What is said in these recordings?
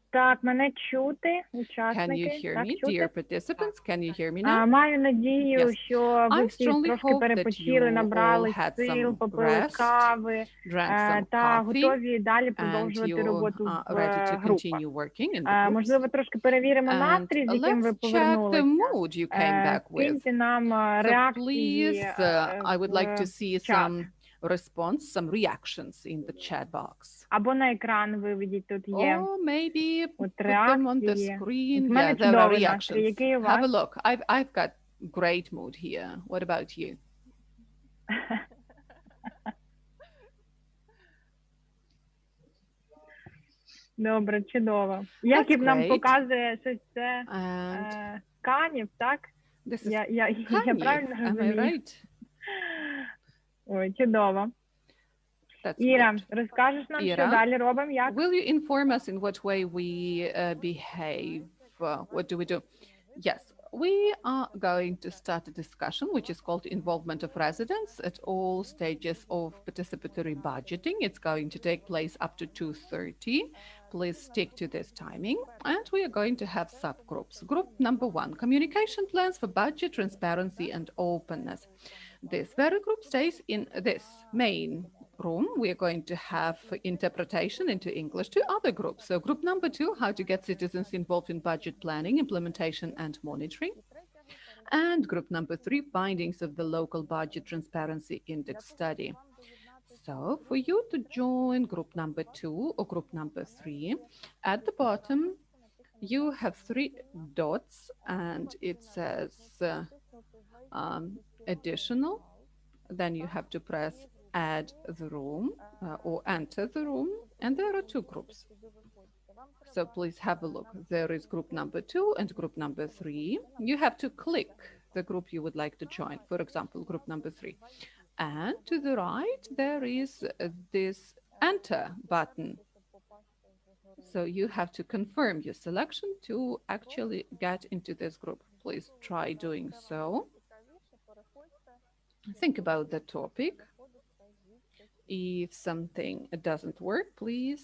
Так, мене чути, Can you учасники. hear Так, me, чути? dear participants? Can you hear me now? Маю надію, Yes. що ви I всі strongly трошки hope that перепочили, you all набрали had сил, some попили rest, кави drank some та coffee, готові далі and продовжувати you роботу are в ready to групах. continue working in the groups. Можливо, трошки перевіримо And настрій, з яким ви let's check the повернулися. mood you came back with. Скиньте нам So реакції please, I would like to в see чат. some response, some reactions in the chat box. Або на екран виведіть, тут є. Or maybe От put them on the реакції. screen. В мене Yeah, there are чудовий настрій. reactions. Який у Have a вас? look. I've got great mood here. What about you? Добре, чудово. Яків нам показує, що це Канів, так? Я правильно Am I розумію? right? Ой, чудово. That's Іра, good. розкажеш нам, що Ira, далі робимо, як? will you inform us in what way we behave? What do we do? Yes, we are going to start a discussion which is called involvement of residents at all stages of participatory budgeting. It's going to take place up to 2:30. Please stick to this timing. And we are going to have subgroups. Group number 1, communication plans for budget, transparency, and openness. This very group stays in this main room. We are going to have interpretation into English to other groups. So group number 2, how to get citizens involved in budget planning, implementation, and monitoring. And group number 3, findings of the local budget transparency index study. So for you to join group number 2 or group number 3, at the bottom, you have 3 dots and it says additional. Then you have to press add the room or enter the room, and there are 2 groups. So please have a look. There is group number 2 and group number 3. You have to click the group you would like to join, for example, group number 3. And to the right, there is this enter button. So you have to confirm your selection to actually get into this group. Please try doing so. Think about the topic. If something doesn't work, please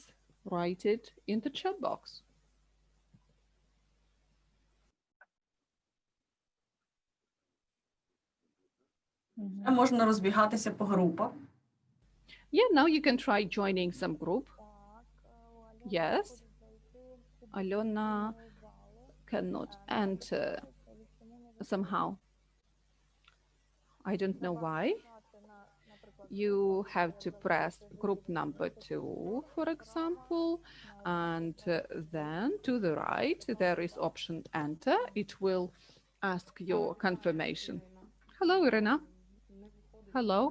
write it in the chat box. Можна розбігатися по групах. Yeah, now you can try joining some group. Yes. Alona cannot enter somehow. I don't know why. You have to press group number 2, for example, and then to the right, there is option enter. It will ask your confirmation. Hello, Irina. Hello.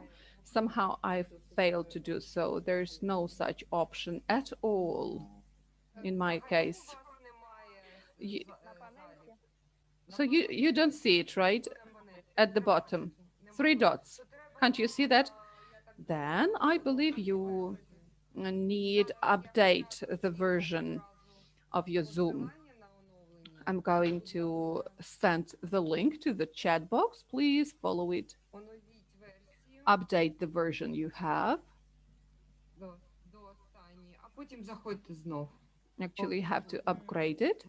Somehow I failed to do so. There's no such option at all in my case. So you don't see it, right? At the bottom, 3 dots. Can't you see that? Then I believe you need update the version of your Zoom. I'm going to send the link to the chat box. Please follow it. Update the version you have. Actually, you have to upgrade it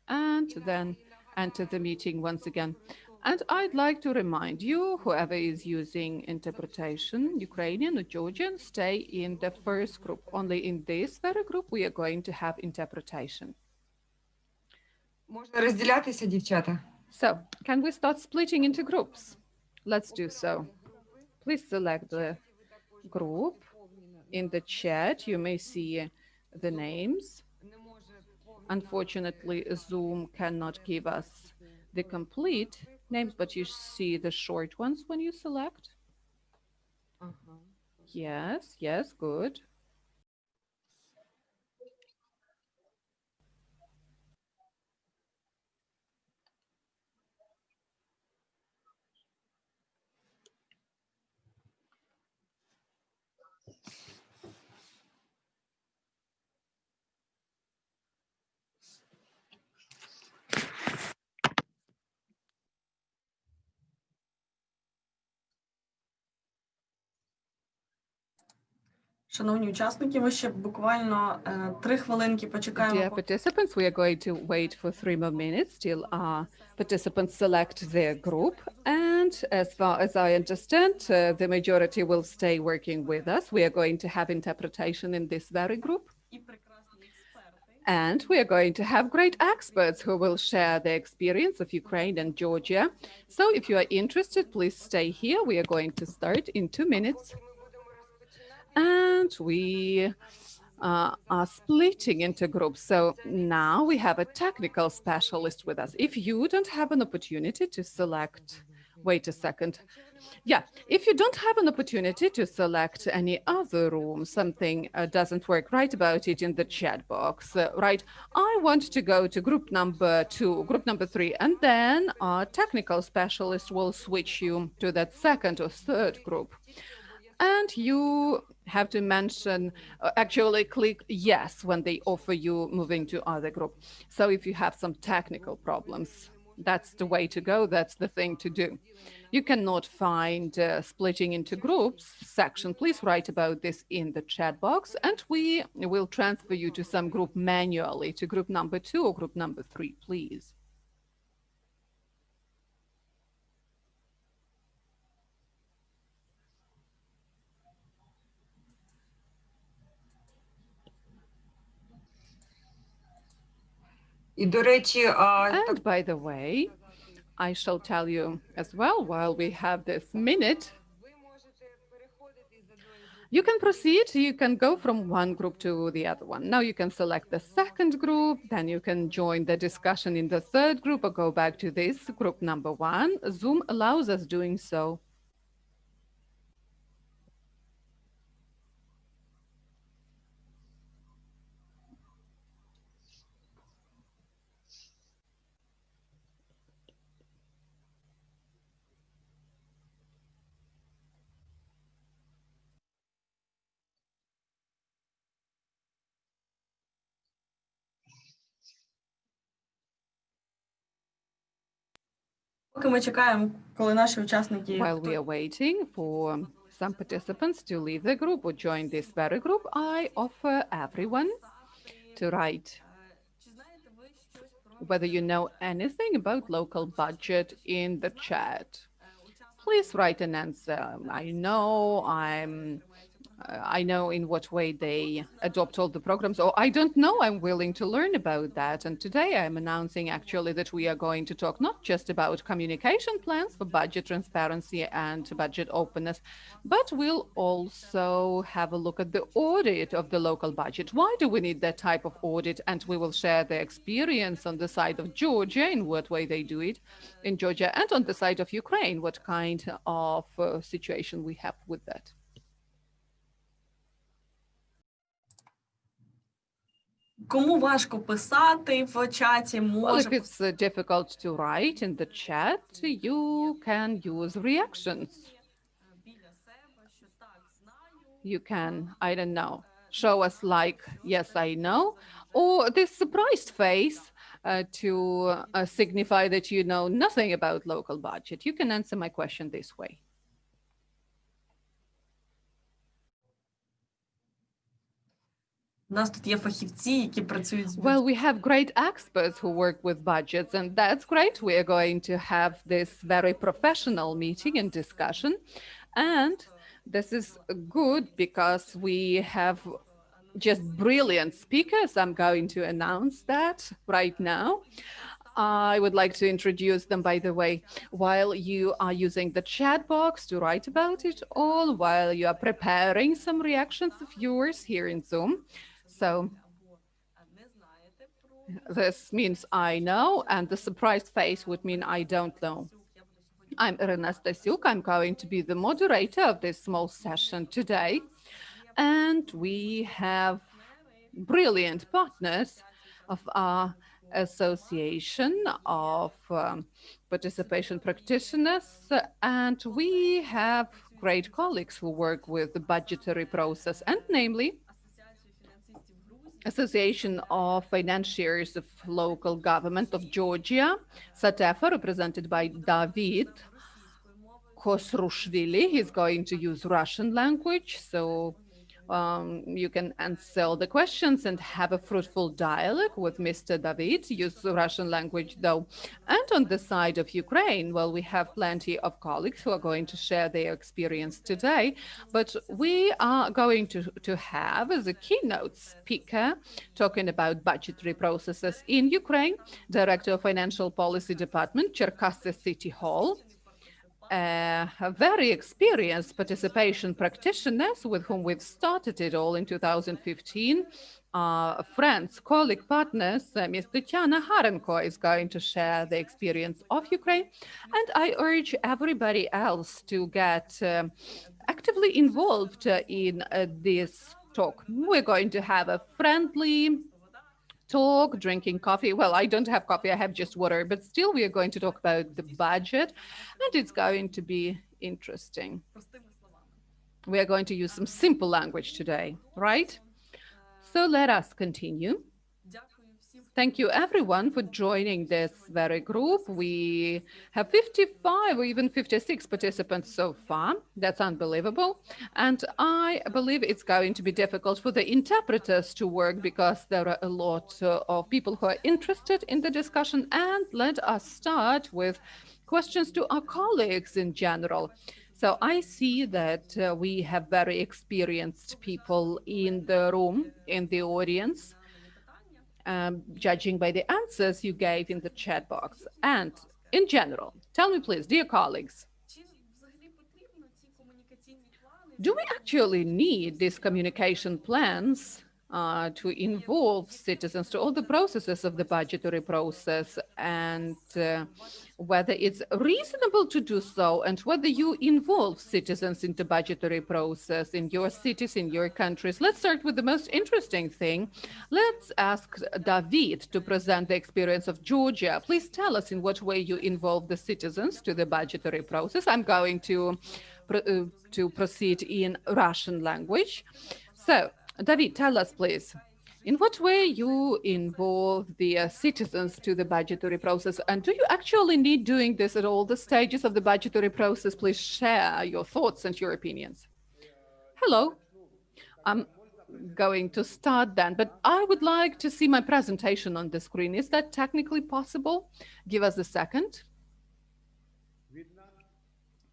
and then enter the meeting once again. And I'd like to remind you, whoever is using interpretation, Ukrainian or Georgian, stay in the first group. Only in this very group we are going to have interpretation. Можна розділятися, дівчата? So, can we start splitting into groups? Let's do so. Please select the group. In the chat, you may see the names. Unfortunately, Zoom cannot give us the complete names, but you see the short ones when you select. Yes, yes, good. Шановні учасники, ми ще буквально 3 хвилинки почекаємо. Dear participants, we are going to wait for 3 more minutes till our participants select their group. And as far as I understand, the majority will stay working with us. We are going to have interpretation in this very group. And we are going to have great experts who will share their experience of Ukraine and Georgia. So if you are interested, please stay here. We are going to start in 2 minutes. And we are splitting into groups. So now we have a technical specialist with us. If you don't have an opportunity to select, wait a second. Yeah, if you don't have an opportunity to select any other room, something doesn't work right about it in the chat box, right? I want to go to group number 2, group number 3, and then our technical specialist will switch you to that second or third group. And you have to mention, actually click yes when they offer you moving to other group. So if you have some technical problems, that's the way to go. That's the thing to do. You cannot find splitting into groups section. Please write about this in the chat box, and we will transfer you to some group manually, to group number 2 or group number 3, please. І, до речі, And by the way, I shall tell you as well, while we have this minute, you can proceed, you can go from one group to the other one. Now you can select the second group, then you can join the discussion in the third group or go back to this group number 1. Zoom allows us doing so. Поки ми чекаємо, коли наші учасники... While we are waiting for some participants to leave the group or join this very group, I offer everyone to write whether you know anything about local budget in the chat. Please write an answer. I know in what way they adopt all the programs, or I don't know, I'm willing to learn about that. And today I'm announcing actually that we are going to talk not just about communication plans for budget transparency and budget openness, but we'll also have a look at the audit of the local budget. Why do we need that type of audit? And we will share the experience on the side of Georgia, in what way they do it in Georgia, and on the side of Ukraine, what kind of situation we have with that. Кому важко писати в чаті, може... Well, if it's difficult to write in the chat, you can use reactions. You can, I don't know, show us like, yes, I know, or this surprised face to signify that you know nothing about local budget. You can answer my question this way. У нас тут є фахівці, які працюють з Well, we have great experts who work with budgets, and that's great. We are going to have this very professional meeting and discussion. And this is good because we have just brilliant speakers. I'm going to announce that right now. I would like to introduce them, by the way, while you are using the chat box to write about it, or while you are preparing some reactions of yours here in Zoom. So this means I know, and the surprised face would mean I don't know. I'm Irina Stasiuk. I'm going to be the moderator of this small session today. And we have brilliant partners of our association of participation practitioners. And we have great colleagues who work with the budgetary process, and namely, Association of Financiers of Local Government of Georgia, SATEFA, represented by David Khosrushvili. He's going to use Russian language, so You can answer the questions and have a fruitful dialogue with Mr. David. Use the Russian language, though. And on the side of Ukraine, well, we have plenty of colleagues who are going to share their experience today. But we are going to have as a keynote speaker talking about budgetary processes in Ukraine, Director of Financial Policy Department, Cherkasy City Hall. A very experienced participation practitioners with whom we've started it all in 2015. Friends, colleague, partners, Ms. Tatiana Harenko is going to share the experience of Ukraine. And I urge everybody else to get actively involved in this talk. We're going to have a friendly talk, drinking coffee. Well, I don't have coffee, I have just water, but still we are going to talk about the budget, and it's going to be interesting. We are going to use some simple language today, right? So let us continue. Thank you, everyone, for joining this very group. We have 55 or even 56 participants so far. That's unbelievable. And I believe it's going to be difficult for the interpreters to work because there are a lot of people who are interested in the discussion. And let us start with questions to our colleagues in general. So I see that we have very experienced people in the room, in the audience. Judging by the answers you gave in the chat box. And in general, tell me please, dear colleagues, do we actually need these communication plans to involve citizens to all the processes of the budgetary process, and whether it's reasonable to do so, and whether you involve citizens in the budgetary process in your cities, in your countries? Let's start with the most interesting thing. Let's ask David to present the experience of Georgia. Please tell us in what way you involve the citizens to the budgetary process. I'm going to proceed in Russian language. So, David, tell us, please, in what way you involve the citizens to the budgetary process, and do you actually need doing this at all the stages of the budgetary process? Please share your thoughts and your opinions. Hello. I'm going to start then, but I would like to see my presentation on the screen. Is that technically possible? Give us a second.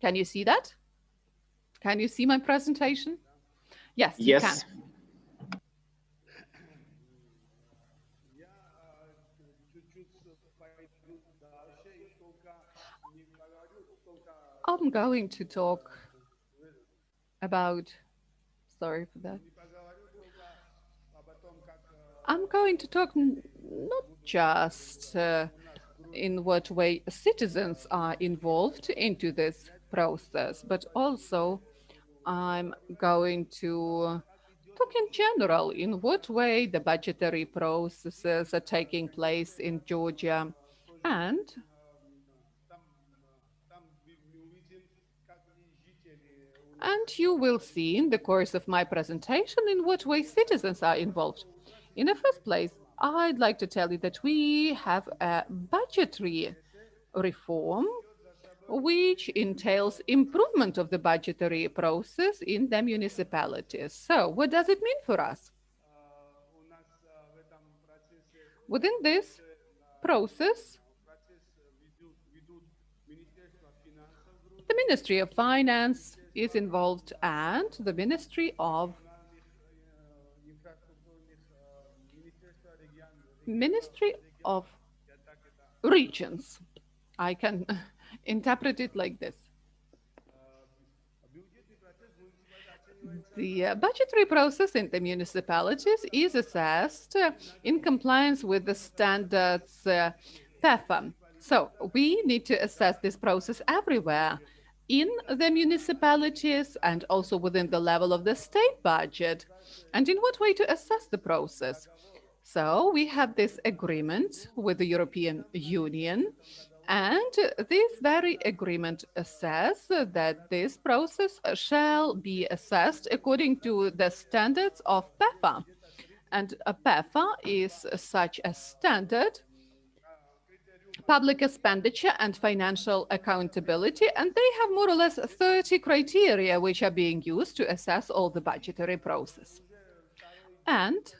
Can you see that? Can you see my presentation? Yes, you can. I'm going to talk about, sorry for that. I'm going to talk not just in what way citizens are involved into this process, but also I'm going to talk in general in what way the budgetary processes are taking place in Georgia, and you will see in the course of my presentation in what way citizens are involved. In the first place, I'd like to tell you that we have a budgetary reform which entails improvement of the budgetary process in the municipalities. So what does it mean for us? Within this process, the Ministry of Finance is involved, and the Ministry of Regions. I can interpret it like this. The budgetary process in the municipalities is assessed in compliance with the standards PEFA. So we need to assess this process everywhere in the municipalities and also within the level of the state budget. And in what way to assess the process? So we have this agreement with the European Union, and this very agreement says that this process shall be assessed according to the standards of PEFA. And PEFA is such a standard public expenditure and financial accountability, and they have more or less 30 criteria which are being used to assess all the budgetary process. And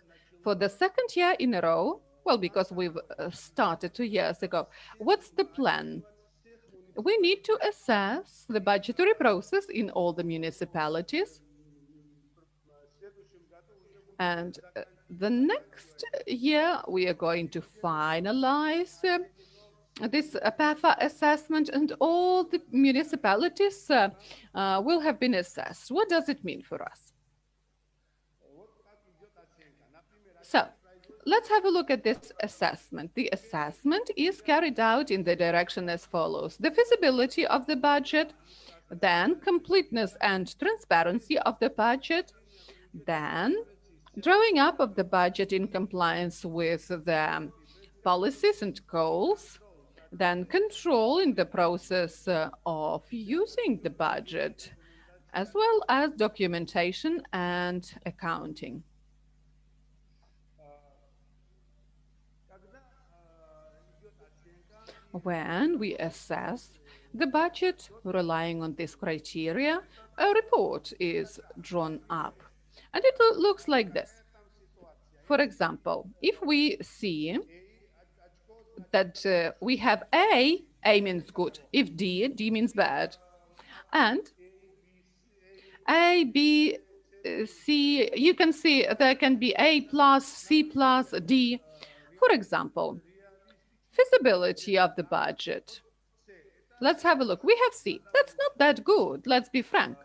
for the second year in a row, well, because we've started 2 years ago, what's the plan? We need to assess the budgetary process in all the municipalities. And the next year, we are going to finalize this PAFA assessment, and all the municipalities will have been assessed. What does it mean for us? So, let's have a look at this assessment. The assessment is carried out in the direction as follows: the feasibility of the budget, then completeness and transparency of the budget, then drawing up of the budget in compliance with the policies and goals, then control in the process of using the budget, as well as documentation and accounting. When we assess the budget relying on this criteria, a report is drawn up. And it looks like this. For example, if we see that we have A means good. If D means bad. And A, B, C, you can see there can be A plus, C plus, D. For example, feasibility of the budget. Let's have a look. We have C. That's not that good, let's be frank.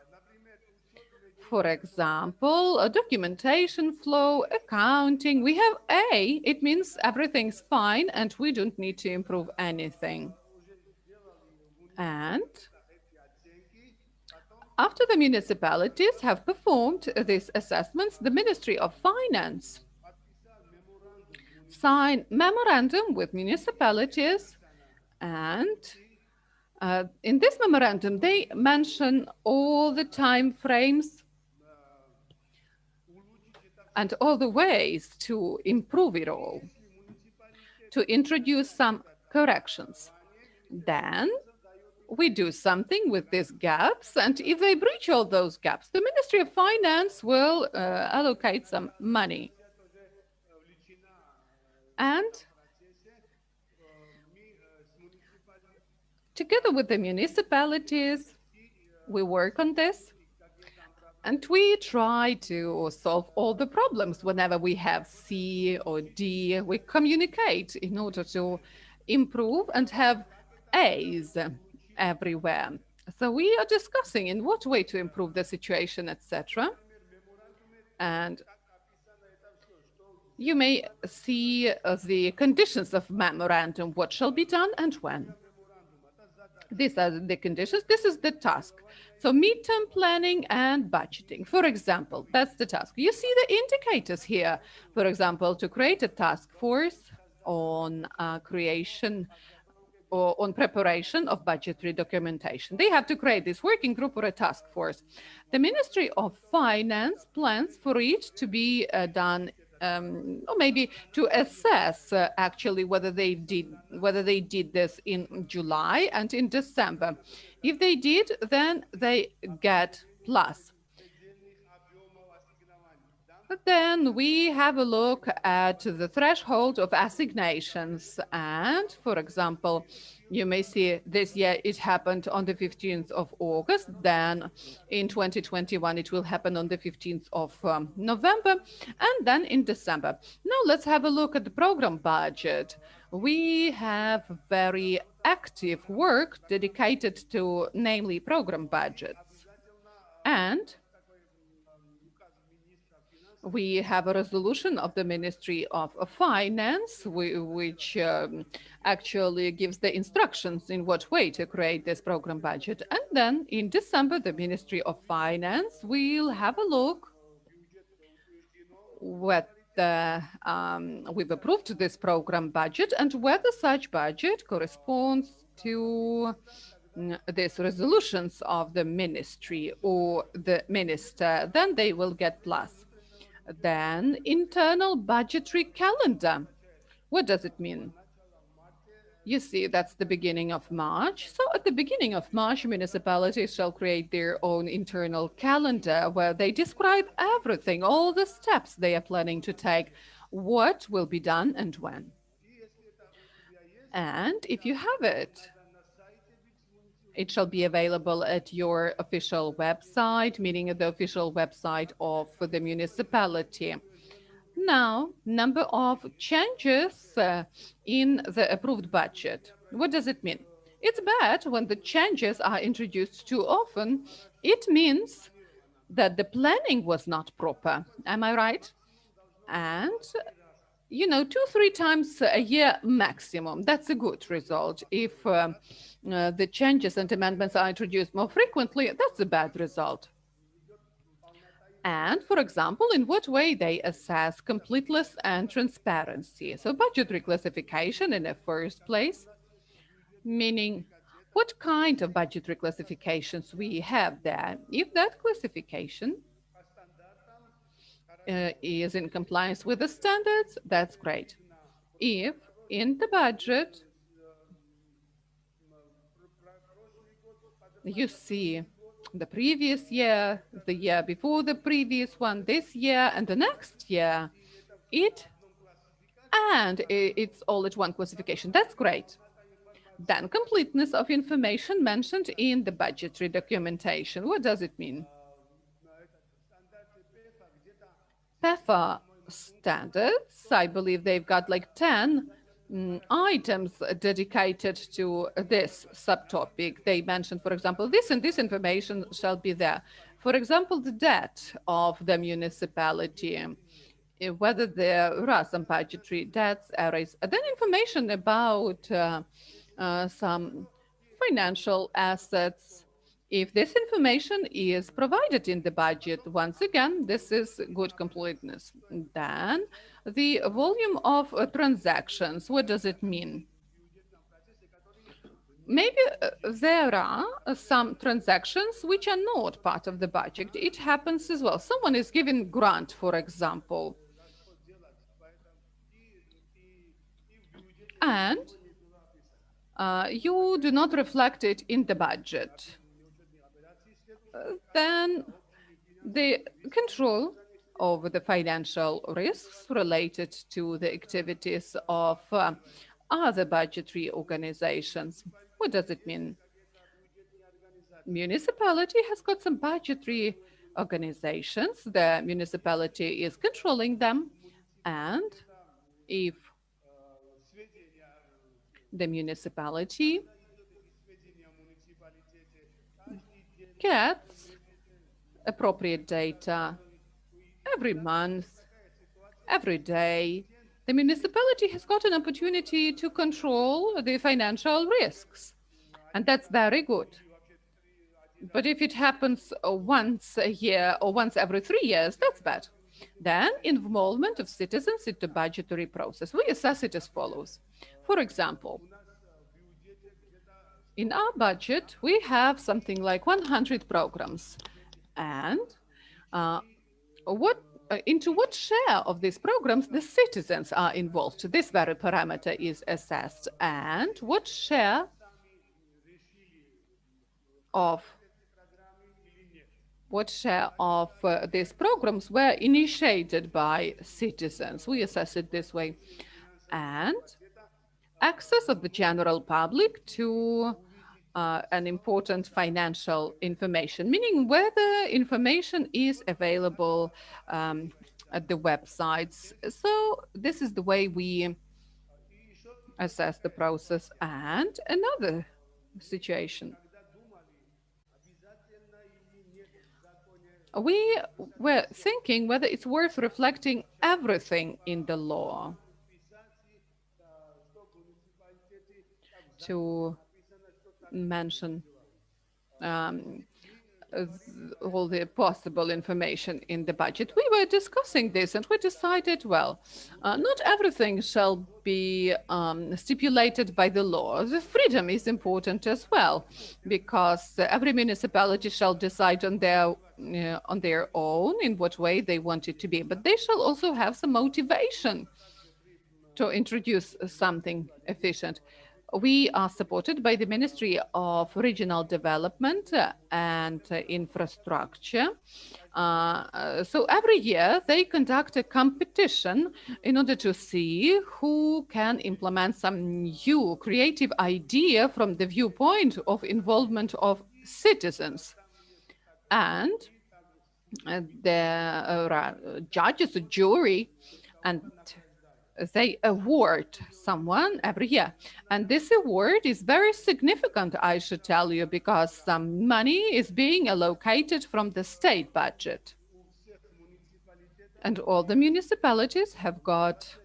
For example, a documentation flow, accounting. We have A. It means everything's fine and we don't need to improve anything. And after the municipalities have performed these assessments, the Ministry of Finance sign memorandum with municipalities, and in this memorandum they mention all the time frames and all the ways to improve it all, to introduce some corrections. Then we do something with these gaps, and if they breach all those gaps, the Ministry of Finance will allocate some money. And together with the municipalities, we work on this. And we try to solve all the problems. Whenever we have C or D, we communicate in order to improve and have A's everywhere. So we are discussing in what way to improve the situation, etc. And you may see the conditions of memorandum, what shall be done and when. These are the conditions. This is the task. So midterm planning and budgeting, for example, that's the task. You see the indicators here. For example, to create a task force on creation or on preparation of budgetary documentation. They have to create this working group or a task force. The Ministry of Finance plans for it to be done or maybe to assess actually whether they did this in July and in December. If they did, then they get plus. But then we have a look at the threshold of assignations. And for example, you may see this year it happened on the 15th of August. Then in 2021, it will happen on the 15th of November, and then in December. Now let's have a look at the program budget. We have very active work dedicated to namely program budgets. And we have a resolution of the Ministry of Finance, which actually gives the instructions in what way to create this program budget. And then in December, the Ministry of Finance will have a look whether we've approved this program budget and whether such budget corresponds to these resolutions of the ministry or the minister. Then they will get plus. Then internal budgetary calendar. What does it mean? You see, that's the beginning of March. So at the beginning of March, municipalities shall create their own internal calendar where they describe everything, all the steps they are planning to take, what will be done and when. And if you have it, it shall be available at your official website, meaning at the official website of the municipality. Now, number of changes in the approved budget. What does it mean? It's bad when the changes are introduced too often. It means that the planning was not proper. Am I right? And, you know, 2-3 times a year maximum. That's a good result. If the changes and amendments are introduced more frequently, that's a bad result. And, for example, in what way they assess completeness and transparency. So budgetary classification in the first place, meaning what kind of budgetary classifications we have there. If that classification is in compliance with the standards, that's great. If in the budget you see the previous year, the year before the previous one, this year, and the next year, it's all at one classification. That's great. Then completeness of information mentioned in the budgetary documentation. What does it mean? PEFA standards, I believe they've got like 10 items dedicated to this subtopic. They mentioned, for example, this and this information shall be there. For example, the debt of the municipality, whether there are some budgetary debts, errors, then information about some financial assets. If this information is provided in the budget, once again, this is good completeness. Then the volume of transactions, what does it mean? Maybe there are some transactions which are not part of the budget. It happens as well. Someone is given grant, for example. And you do not reflect it in the budget. Then the control over the financial risks related to the activities of other budgetary organizations. What does it mean? Municipality has got some budgetary organizations. The municipality is controlling them. And if the municipality gets appropriate data every month, every day, the municipality has got an opportunity to control the financial risks. And that's very good. But if it happens once a year or once every 3 years, that's bad. Then involvement of citizens into budgetary process. We assess it as follows. For example, in our budget, we have something like 100 programs. And into what share of these programs the citizens are involved? This very parameter is assessed. And what share of these programs were initiated by citizens? We assess it this way. And access of the general public to an important financial information, meaning whether information is available at the websites. So this is the way we assess the process. And another situation. We were thinking whether it's worth reflecting everything in the law to mention all the possible information in the budget. We were discussing this and we decided, well, not everything shall be stipulated by the law. The freedom is important as well, because every municipality shall decide on their own in what way they want it to be, but they shall also have some motivation to introduce something efficient. We are supported by the Ministry of Regional Development and Infrastructure. So every year they conduct a competition in order to see who can implement some new creative idea from the viewpoint of involvement of citizens. And there are judges, a jury, and they award someone every year. And this award is very significant, I should tell you, because some money is being allocated from the state budget. And all the municipalities have got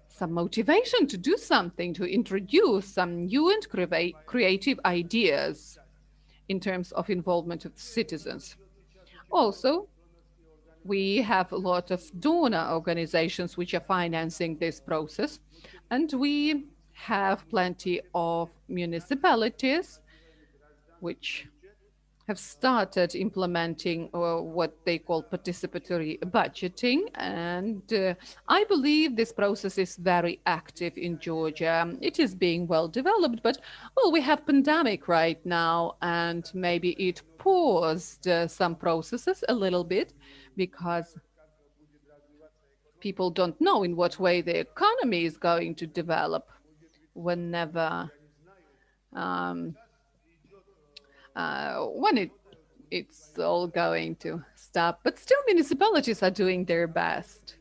some motivation to do something, to introduce some new and creative ideas in terms of involvement of citizens. Also, we have a lot of donor organizations which are financing this process, and we have plenty of municipalities which have started implementing what they call participatory budgeting. And I believe this process is very active in Georgia. It is being well developed, but well, we have pandemic right now, and maybe it paused some processes a little bit because people don't know in what way the economy is going to develop whenever when it's all going to stop. But still, municipalities are doing their best.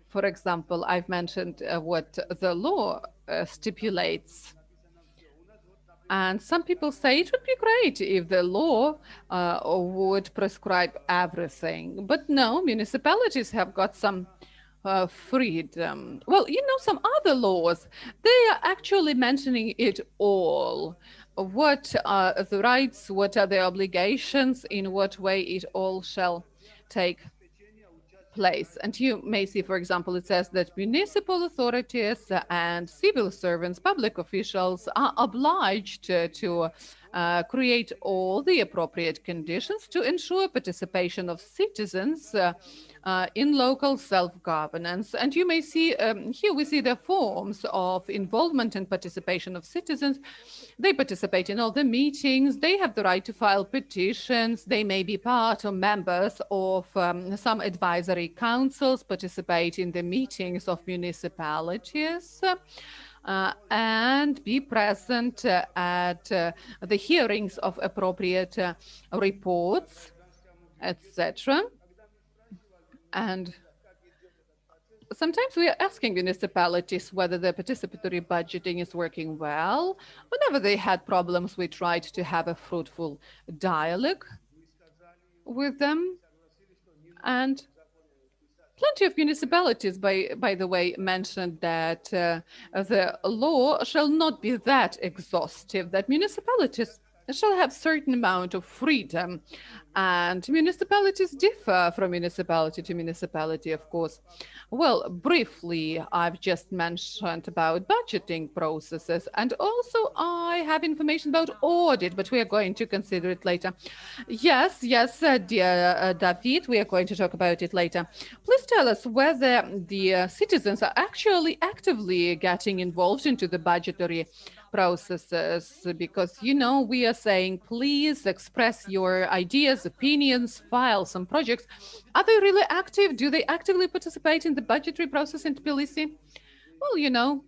For example, I've mentioned what the law stipulates. And some people say it would be great if the law would prescribe everything. But no, municipalities have got some freedom. Well, you know, some other laws, they are actually mentioning it all. What are the rights, what are the obligations, in what way it all shall take place. And you may see, for example, it says that municipal authorities and civil servants, public officials are obliged to create all the appropriate conditions to ensure participation of citizens in local self-governance. And you may see, here we see the forms of involvement and participation of citizens. They participate in all the meetings, they have the right to file petitions, they may be part or members of some advisory councils, participate in the meetings of municipalities, and be present at the hearings of appropriate reports, etc. And sometimes we are asking municipalities whether the participatory budgeting is working well. Whenever they had problems, we tried to have a fruitful dialogue with them. And plenty of municipalities, by the way, mentioned that the law shall not be that exhaustive, that municipalities shall have certain amount of freedom. And municipalities differ from municipality to municipality, of course. Well, briefly, I've just mentioned about budgeting processes, and also I have information about audit, but we are going to consider it later. Yes, dear David, we are going to talk about it later. Please tell us whether the citizens are actually actively getting involved into the budgetary processes, because, you know, we are saying, please express your ideas, opinions, file some projects. Are they really active? Do they actively participate in the budgetary process in Tbilisi? Well, you know,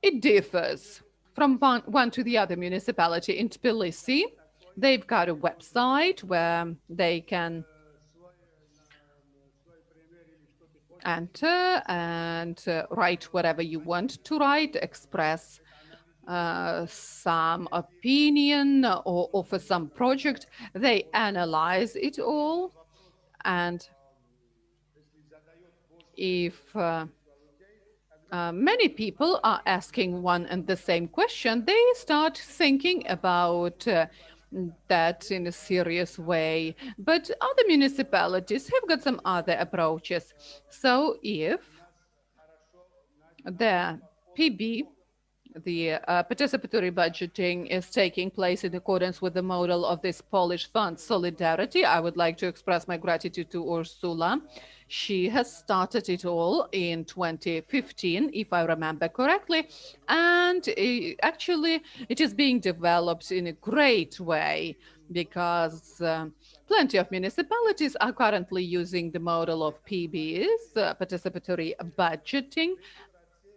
it differs from one to the other municipality. In Tbilisi, they've got a website where they can enter and write whatever you want to write, express some opinion or offer some project. They analyze it all, and if many people are asking one and the same question, they start thinking about that in a serious way. But other municipalities have got some other approaches. So if the PB, the participatory budgeting, is taking place in accordance with the model of this Polish fund, Solidarity, I would like to express my gratitude to Ursula. She has started it all in 2015, if I remember correctly, and actually it is being developed in a great way because plenty of municipalities are currently using the model of PBs, participatory budgeting,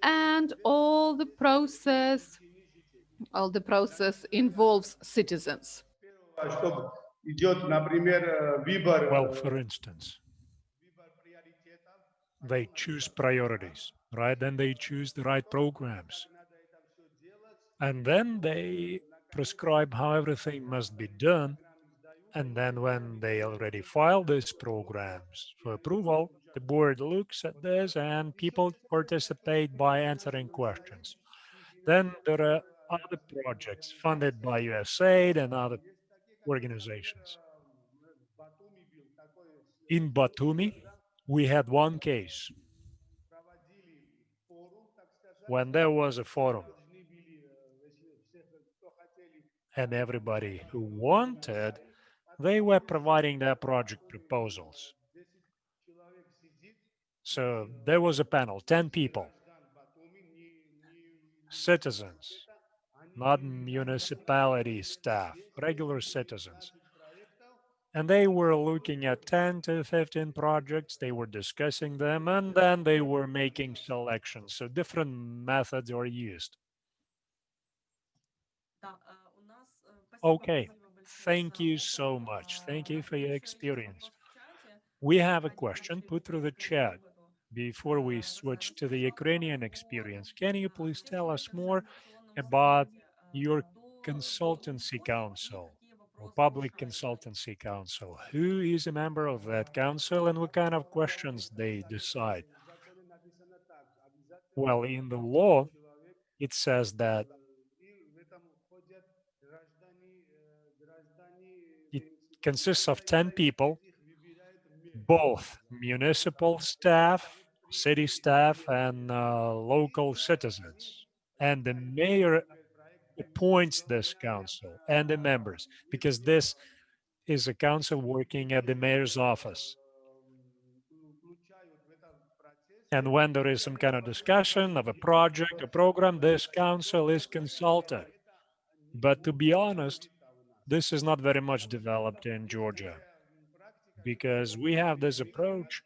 and all the process involves citizens. Well, for instance, they choose priorities, right? Then they choose the right programs. And then they prescribe how everything must be done. And then when they already file these programs for approval, the board looks at this and people participate by answering questions. Then there are other projects funded by USAID and other organizations. In Batumi, we had one case when there was a forum and everybody who wanted, they were providing their project proposals. So there was a panel, 10 people, citizens, not municipality staff, regular citizens. And they were looking at 10 to 15 projects, they were discussing them, and then they were making selections. So different methods are used. Okay, thank you so much. Thank you for your experience. We have a question put through the chat before we switch to the Ukrainian experience. Can you please tell us more about your consultancy council or public consultancy council? Who is a member of that council and what kind of questions they decide? Well, in the law, it says that it consists of 10 people, both municipal staff, city staff, and local citizens. And the mayor appoints this council and the members, because this is a council working at the mayor's office. And when there is some kind of discussion of a project, a program, this council is consulted. But to be honest, this is not very much developed in Georgia because we have this approach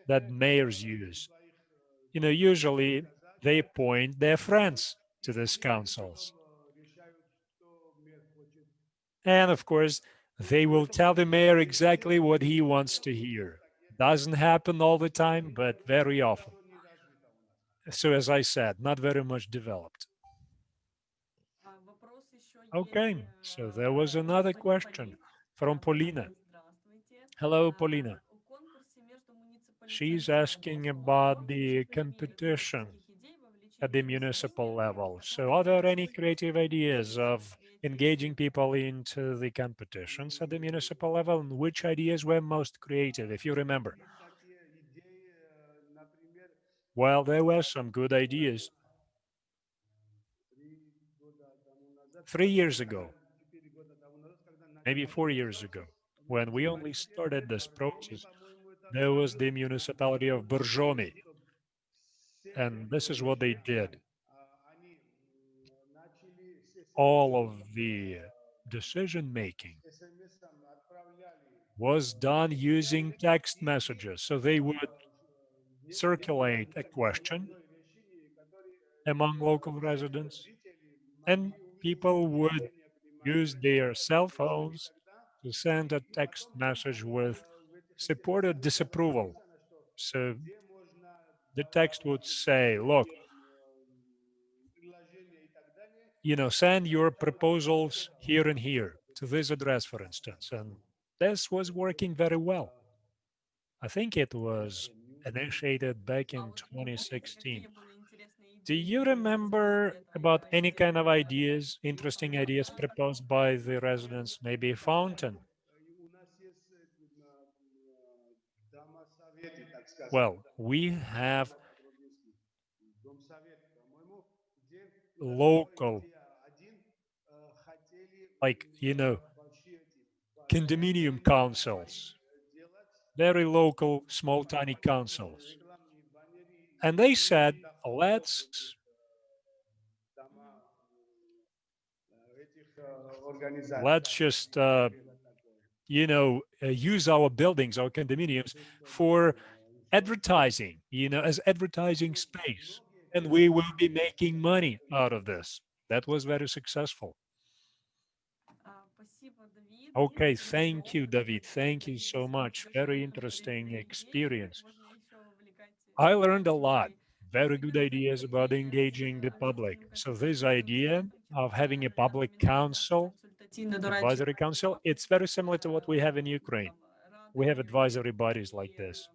that mayors use. Usually they appoint their friends to these councils. And of course, they will tell the mayor exactly what he wants to hear. Doesn't happen all the time, but very often. So as I said, not very much developed. Okay, so there was another question from Polina. Hello, Polina. She's asking about the competition at the municipal level. So are there any creative ideas of engaging people into the competitions at the municipal level? And which ideas were most creative, if you remember? Well, there were some good ideas. 3 years ago, maybe 4 years ago, when we only started this process, there was the municipality of Borjomi. And this is what they did. All of the decision making was done using text messages. So they would circulate a question among local residents, and people would use their cell phones to send a text message with support or disapproval. So the text would say, look, send your proposals here and here to this address, for instance. And this was working very well. I think it was initiated back in 2016. Do you remember about any kind of ideas, interesting ideas proposed by the residents? Maybe a fountain? Well, we have local, like, condominium councils very local, small, tiny councils. And they said, let's just, use our buildings, our condominiums for advertising, as advertising space. And we will be making money out of this. That was very successful. Okay, thank you, David. Thank you so much. Very interesting experience. I learned a lot. Very good ideas about engaging the public. So this idea of having a public council, advisory council, it's very similar to what we have in Ukraine. We have advisory bodies like this.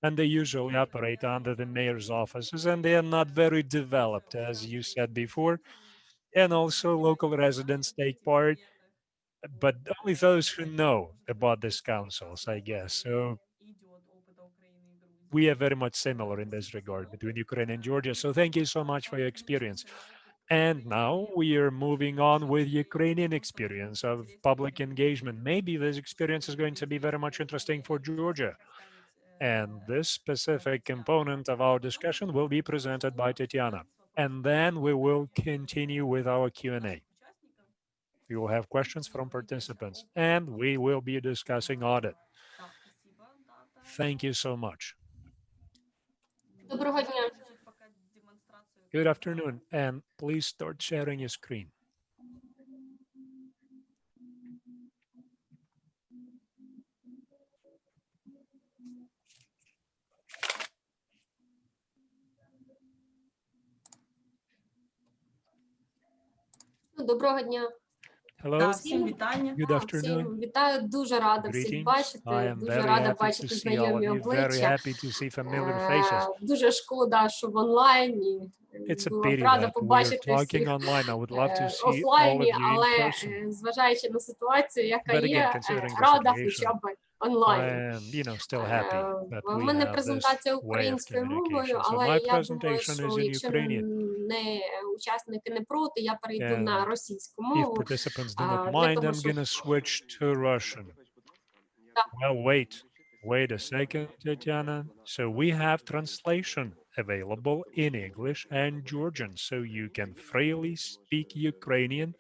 And they usually operate under the mayor's offices, and they are not very developed, as you said before. And also local residents take part, but only those who know about these councils, I guess. So we are very much similar in this regard between Ukraine and Georgia. So thank you so much for your experience. And now we are moving on with Ukrainian experience of public engagement. Maybe this experience is going to be very much interesting for Georgia. And this specific component of our discussion will be presented by Tatiana. And then we will continue with our Q&A. We will have questions from participants, and we will be discussing audit. Thank you so much. Доброго дня. Good afternoon, and please start sharing your screen. Доброго дня. Hello, Всім вітання. good afternoon. Всім вітаю, дуже рада всіх Greetings. I бачити, am дуже very рада happy to бачити see all of знайомі you, very обличчя. happy to see familiar faces. Дуже шкода, що в онлайні. It's a Була pity б рада that we are побачити talking всіх online. I would love to see all of офлайні, you in але person. зважаючи на ситуацію, яка But again, є, considering the рада situation, хоча б I онлайн. am, still happy that В we мене have this презентація way of українською мовою, communication. So але my я думаю, presentation is що in якщо Ukrainian. учасники не проти, я перейду And на російську if мову. participants do not для mind, того, I'm щоб going to switch to Russian. Well, wait a second, Tatiana. So we have translation available in English and Georgian, so you can freely speak Ukrainian.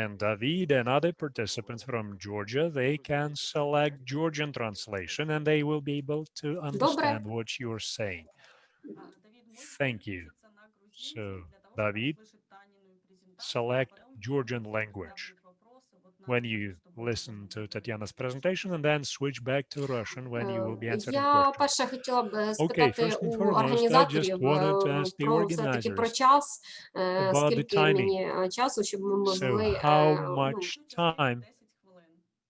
And David and other participants from Georgia, they can select Georgian translation and they will be able to understand what you're saying. Thank you. So, David, select Georgian language when you listen to Tatiana's presentation, and then switch back to Russian when you will be answering Я questions. перше хотіла б Okay, спитати first and у foremost, I організаторів just wanted to ask the про все-таки про organizers час, about the скільки timing. мені часу, щоб ми So могли how much time?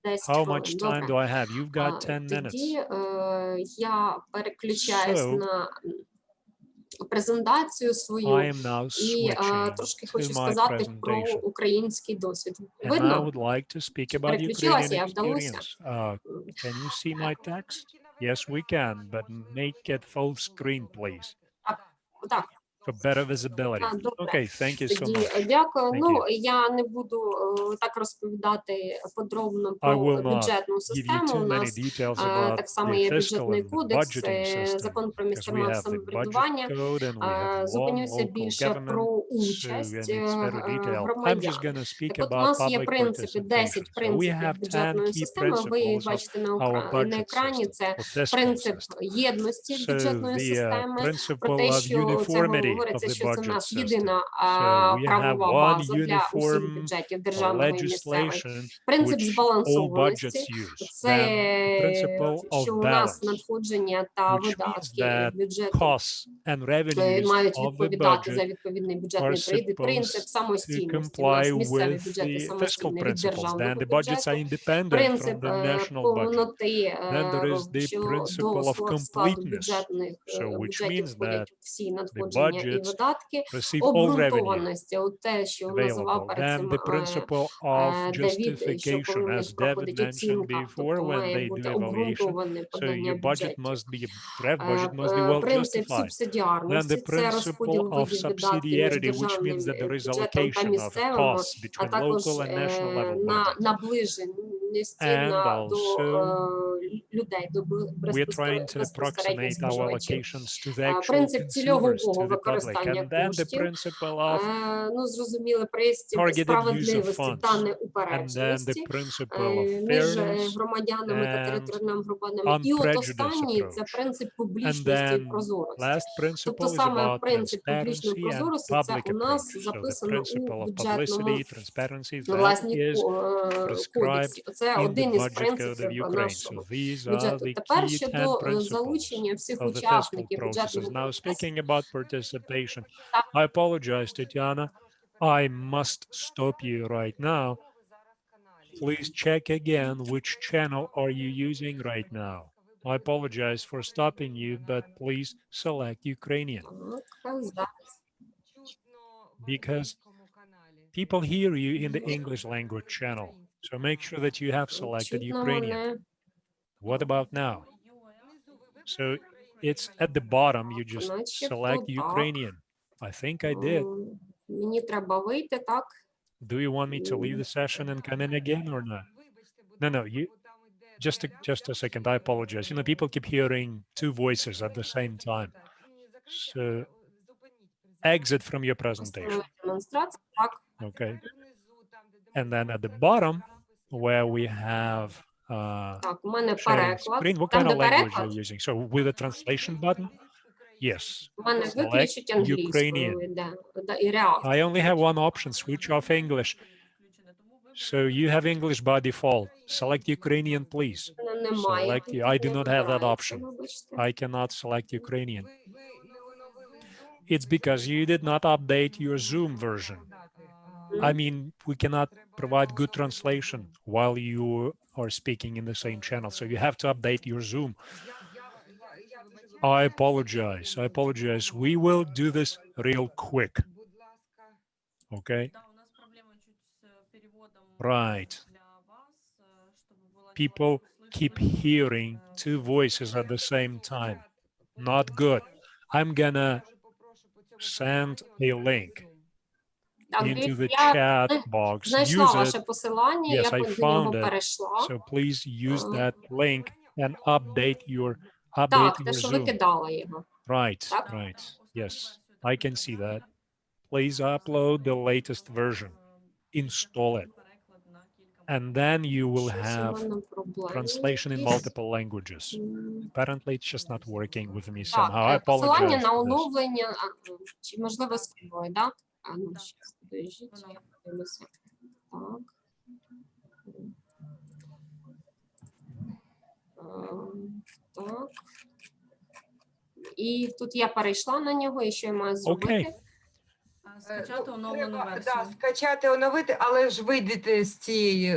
10 How хвилин. much time do I have? You've got 10 Тоді minutes. я переключаюсь So, на презентацію свою I am now і switching трошки to хочу my сказати про presentation. український досвід. And I Видно? would like to speak about Переключилася, Ukrainian я вдалося? experience. Can you see my text? Yes, we can, but make it full screen, please, Так. for better visibility. Добре. Okay, thank you so Тоді much. дякую. Thank Ну, you. я не буду так розповідати подробно I про will not бюджетну give you систему. too У many нас details about так само the є fiscal бюджетний and кодекс, budgeting system, закон про because we місцеве have the budget самоврядування. code and we have law on Зупинюся local більше про government, so, участь and it's very detailed. I'm громадян. just going to speak Так от, у about нас є public принципи, 10 participation. So we принципів have 10 бюджетної key системи. Ви їх principles of бачите our на budget екрані. system, Це or fiscal принцип system. єдності So бюджетної the системи, про principle те, of що це uniformity of говориться, the що це в budget нас system. єдина So we have правова one база для усіх uniform бюджетів державного і місцевих. legislation Принцип which all збалансованості budgets use. це Then the principle що of у нас balance, надходження та which means видатки that бюджету costs and revenues мають of the відповідати за budget відповідний are бюджетний принцип supposed to самостійності. У нас comply місцеві with бюджети the fiscal самостійні від principles. державного Then the budgets are бюджету. independent Принцип from the national budget. повноти Then there is the щодо principle of складу completeness. бюджетних So which бюджетів means that входять всі the надходження і budgets видатки. receive all revenue Обґрунтованості, от те, що називав available. перед Then цим the principle of Давід, що коли justification, в as них David проходить mentioned оцінка, before, тобто when має they бути do evaluation. обґрунтоване So подання your budget бюджетів. must be, draft budget must be well Принцип justified. Then субсидіарності the – це розподіл principle of видів видатків між subsidiarity, which державним means that there is бюджетом та allocation of місцевим, costs а between також local and national level на budgets. наближеності And до also людей до We're trying to безпосередньо approximate our споживачів. allocations to the actual Принцип consumers, цільового to the public, використання and then the коштів, principle of ну, зрозуміло, принцип targeted use of справедливості та funds, and then the неупередженості principle of між fairness громадянами та and територіальними громадами. І от unprejudiced останній – це approach. принцип And публічності і then прозорості. last Тобто principle is саме about принцип публічної transparency and прозорості – це public у нас approach. So the записано у principle of бюджетному publicity, transparency, that власній is кодексі. prescribed Це in the один із budget code of принципів Ukraine. So нашого these are бюджету. the Тепер key 10 щодо principles залучення всіх of the fiscal учасників processes. бюджетного Now, процесу. speaking about participation, I apologize, Tatiana. I must stop you right now. Please check again which channel are you using right now. I apologize for stopping you, but please select Ukrainian Так, зараз. because people hear you in the English language channel. So make sure that you have selected Чутно Ukrainian. мене. What about now? So it's at the bottom, you just Начебто select так. Ukrainian. I think I did. Мені треба вийти, так? Do you want me to leave the session and come in again or not? No, you just a second. I apologize. You know, people keep hearing two voices at the same time. So exit from your presentation. Демонстрація, так. Okay. And then at the bottom, where we have Так, у мене sharing переклад. screen, what Там, kind де of language переклад, you're using? So with the translation button? Yes. у мене Select виключить англійською Ukrainian. йде. І реакція. I only have one option, switch off English. So you have English by default. Select Ukrainian, please. Немає. Select, I do not have that Вибирається, option. вибачте. I cannot select Ukrainian. It's because you did not update your Zoom version. I mean, we cannot provide good translation while you are speaking in the same channel. So you have to update your Zoom. I apologize. I apologize. We will do this real quick. Okay. Right. People keep hearing two voices at the same time. Not good. I'm gonna send a link Так, into the я chat box. знайшла Use ваше it. посилання, Yes, я I до нього found it. перейшла. So please use that link and update your Так, те, your що Zoom. ви кидали його. Right, Так? right. Yes, I can see that. Please upload the latest version. Install it. And then you will Щось у have мене проблеми translation in якісь. multiple languages. Apparently, it's just not working with me Так, somehow. I посилання apologize на for this. оновлення, чи можливо співою, так? А ну, щас, подождіть, я подивлюся. Так. Так. І тут я перейшла на нього, і що я маю зробити? Okay. Скачати оновлену Треба, версію. да, скачати, оновити, але ж вийдете з цієї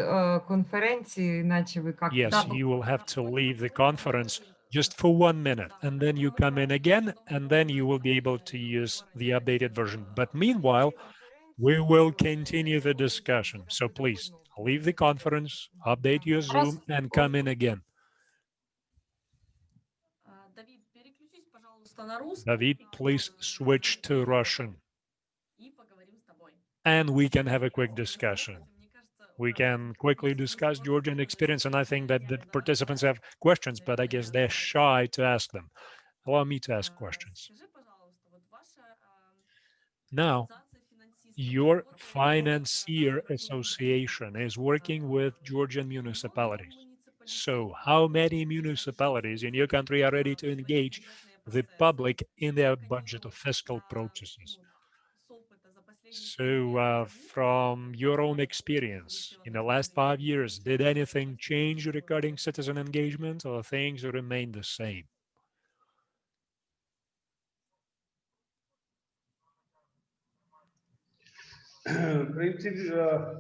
конференції, іначе ви як Yes, you will have to leave the conference just for 1 minute, and then you come in again, and then you will be able to use the updated version. But meanwhile, we will continue the discussion. So please leave the conference, update your Zoom, and come in again. Давид, переключись, пожалуйста, на русский. David, please switch to Russian, И поговорим с тобой. and we can have a quick discussion. We can quickly discuss Georgian experience, and I think that the participants have questions, but I guess they're shy to ask them. Allow me to ask questions. Скажи, пожалуйста, вот ваша Now, ассоциация финансистов, your вот вы financier работаете association is working with Georgian много municipalities. муниципалитетов, So how many municipalities in your country are ready to engage the public in their budget or fiscal processes? с опыта за последние So from your own experience, in the last 5 years, did anything change regarding citizen engagement, or things remain the same? В принципе,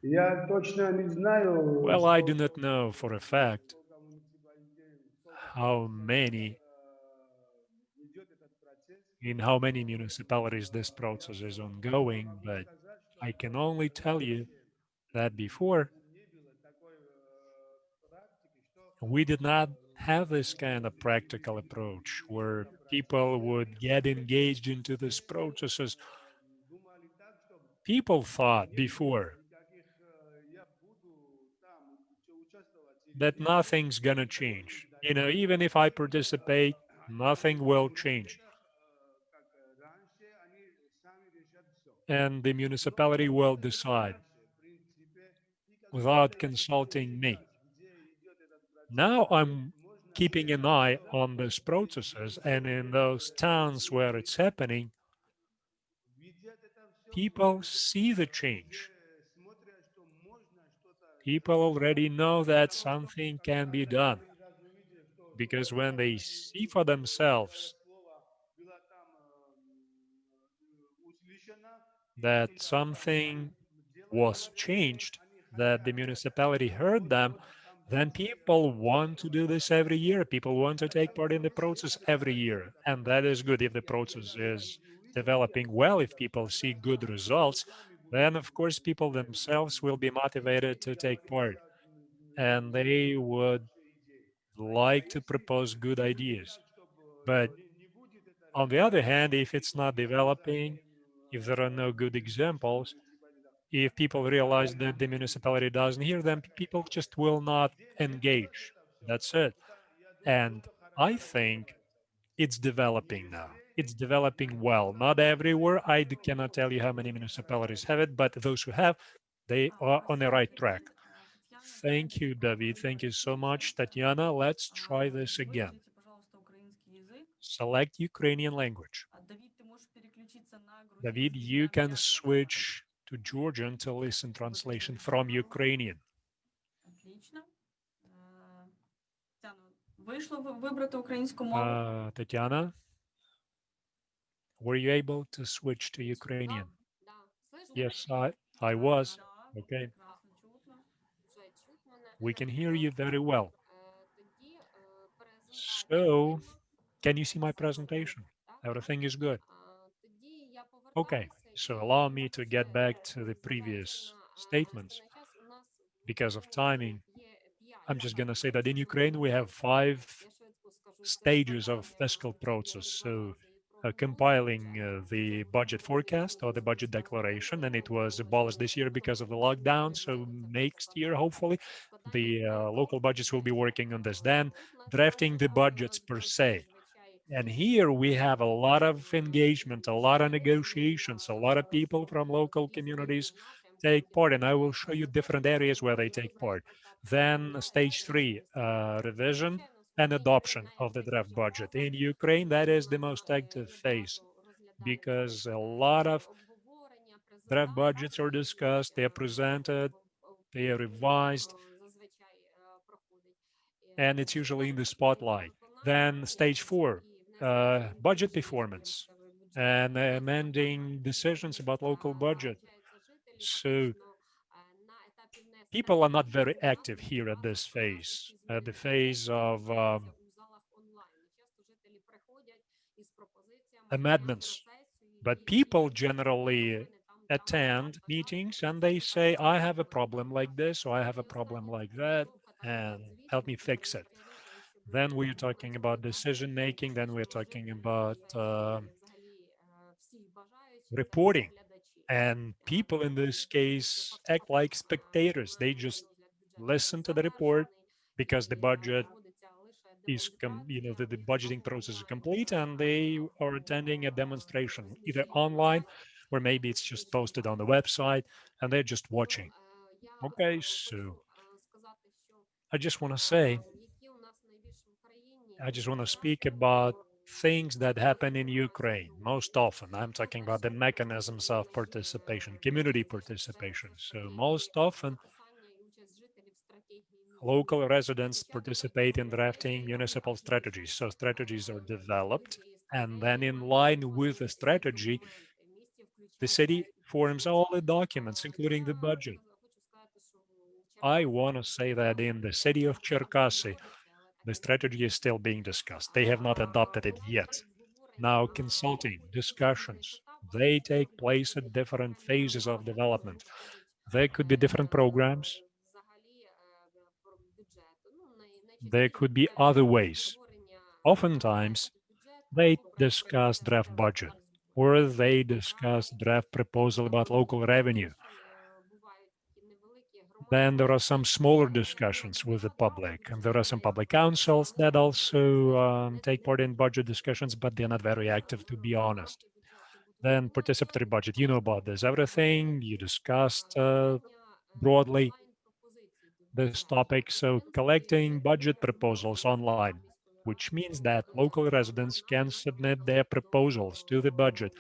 я точно не знаю. Well, I do not know for a fact how many, in how many municipalities this process is ongoing, but I can only tell you that before we did not have this kind of practical approach where people would get engaged into these processes. People thought before that nothing's gonna change. You know, even if I participate, nothing will change. And the municipality will decide without consulting me. Now I'm keeping an eye on those processes, and in those towns where it's happening, people see the change. People already know that something can be done, because when they see for themselves that something was changed, that the municipality heard them, then people want to do this every year. People want to take part in the process every year. And that is good if the process is developing well, if people see good results, then of course people themselves will be motivated to take part. And they would like to propose good ideas. But on the other hand, if it's not developing, if there are no good examples, if people realize that the municipality doesn't hear them, people just will not engage. That's it. And I think it's developing now. It's developing well. Not everywhere. Cannot tell you how many municipalities have it, but those who have, they are on the right track. Thank you, David. Thank you so much, Tatiana. Let's try this again. Select Ukrainian language. David, you can switch to Georgian to listen translation from Ukrainian. Tatiana, were you able to switch to Ukrainian? Yes, I was. Okay. We can hear you very well. So, can you see my presentation? Everything is good. Okay, so allow me to get back to the previous statements. Because of timing, I'm just going to say that in Ukraine, we have 5 stages of fiscal process. So compiling the budget forecast or the budget declaration, and it was abolished this year because of the lockdown. So next year, hopefully, the local budgets will be working on this. Then drafting the budgets per se. And here we have a lot of engagement, a lot of negotiations, a lot of people from local communities take part, and I will show you different areas where they take part. Then stage 3, revision and adoption of the draft budget. In Ukraine, that is the most active phase because a lot of draft budgets are discussed, they are presented, they are revised, and it's usually in the spotlight. Then stage 4, budget performance and amending decisions about local budget. So people are not very active here at this phase, at the phase of amendments. But people generally attend meetings and they say, I have a problem like this, or I have a problem like that, and help me fix it. Then we're talking about decision making, then we're talking about reporting. And people in this case act like spectators. They just listen to the report because the budget is, the budgeting process is complete, and they are attending a demonstration either online or maybe it's just posted on the website and they're just watching. Okay, so I just want to say, I just want to speak about things that happen in Ukraine most often. I'm talking about the mechanisms of participation, community participation. So most often, local residents participate in drafting municipal strategies. So strategies are developed, and then in line with the strategy, the city forms all the documents, including the budget. I want to say that in the city of Cherkasy, the strategy is still being discussed. They have not adopted it yet. Now, consulting, discussions, they take place at different phases of development. There could be different programs. There could be other ways. Oftentimes, they discuss draft budget or they discuss draft proposal about local revenue. Then there are some smaller discussions with the public, and there are some public councils that also take part in budget discussions, but they're not very active, to be honest. Then participatory budget, you know about this. Everything you discussed broadly this topic. So collecting budget proposals online, which means that local residents can submit their proposals to the budget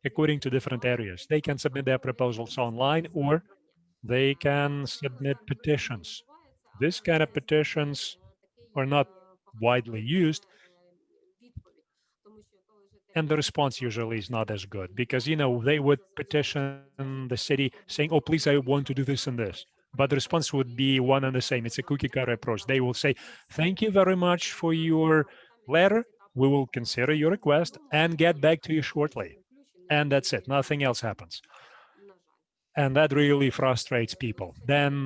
according to different areas. They can submit their proposals online, or they can submit petitions. This kind of petitions are not widely used, and the response usually is not as good because, they would petition the city saying, oh, please, I want to do this and this. But the response would be one and the same. It's a cookie cutter approach. They will say, thank you very much for your letter. We will consider your request and get back to you shortly. And that's it. Nothing else happens. And that really frustrates people. Then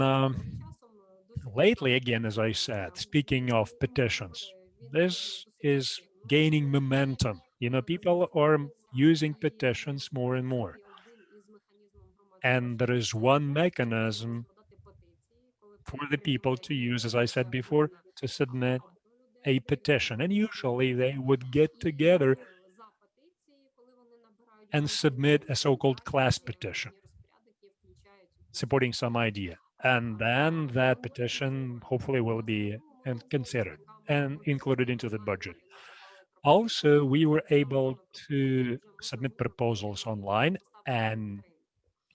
lately, again, as I said, speaking of petitions, this is gaining momentum. People are using petitions more and more. And there is one mechanism for the people to use, as I said before, to submit a petition. And usually they would get together and submit a so-called class petition, supporting some idea. And then that petition hopefully will be considered and included into the budget. Also, we were able to submit proposals online, and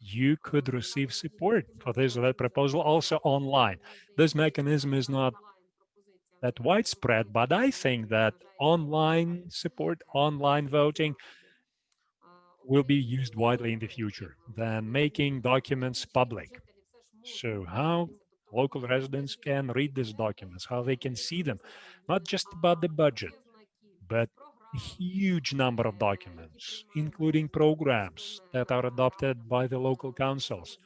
you could receive support for this or that proposal also online. This mechanism is not that widespread, but I think that online support, online voting will be used widely in the future than making documents public. So how local residents can read these documents, how they can see them, not just about the budget, but a huge number of documents, including programs that are adopted by the local councils,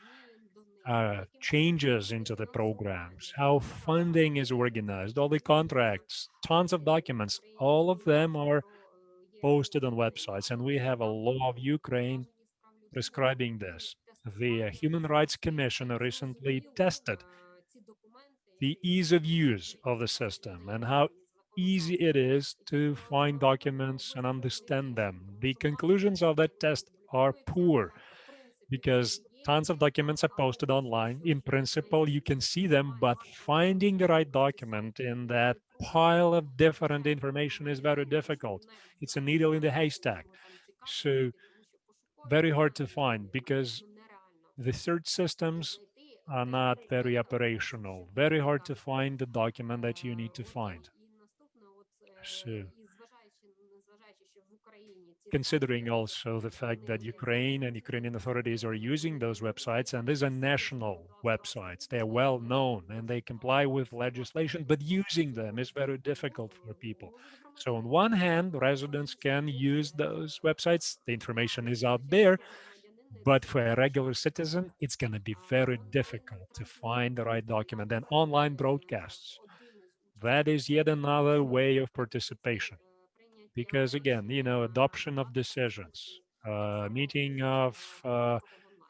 changes into the programs, how funding is organized, all the contracts, tons of documents, all of them are posted on websites. And we have a law of Ukraine prescribing this. The Human Rights Commission recently tested the ease of use of the system and how easy it is to find documents and understand them. The conclusions of that test are poor because tons of documents are posted online. In principle, you can see them, but finding the right document in that pile of different information is very difficult. It's a needle in the haystack. So very hard to find because the search systems are not very operational. Very hard to find the document that you need to find. So, considering also the fact that Ukraine and Ukrainian authorities are using those websites, and these are national websites, they are well known and they comply with legislation, but using them is very difficult for people. So on one hand, residents can use those websites, the information is out there, but for a regular citizen, it's going to be very difficult to find the right document. And online broadcasts, that is yet another way of participation. Because again, adoption of decisions, meeting of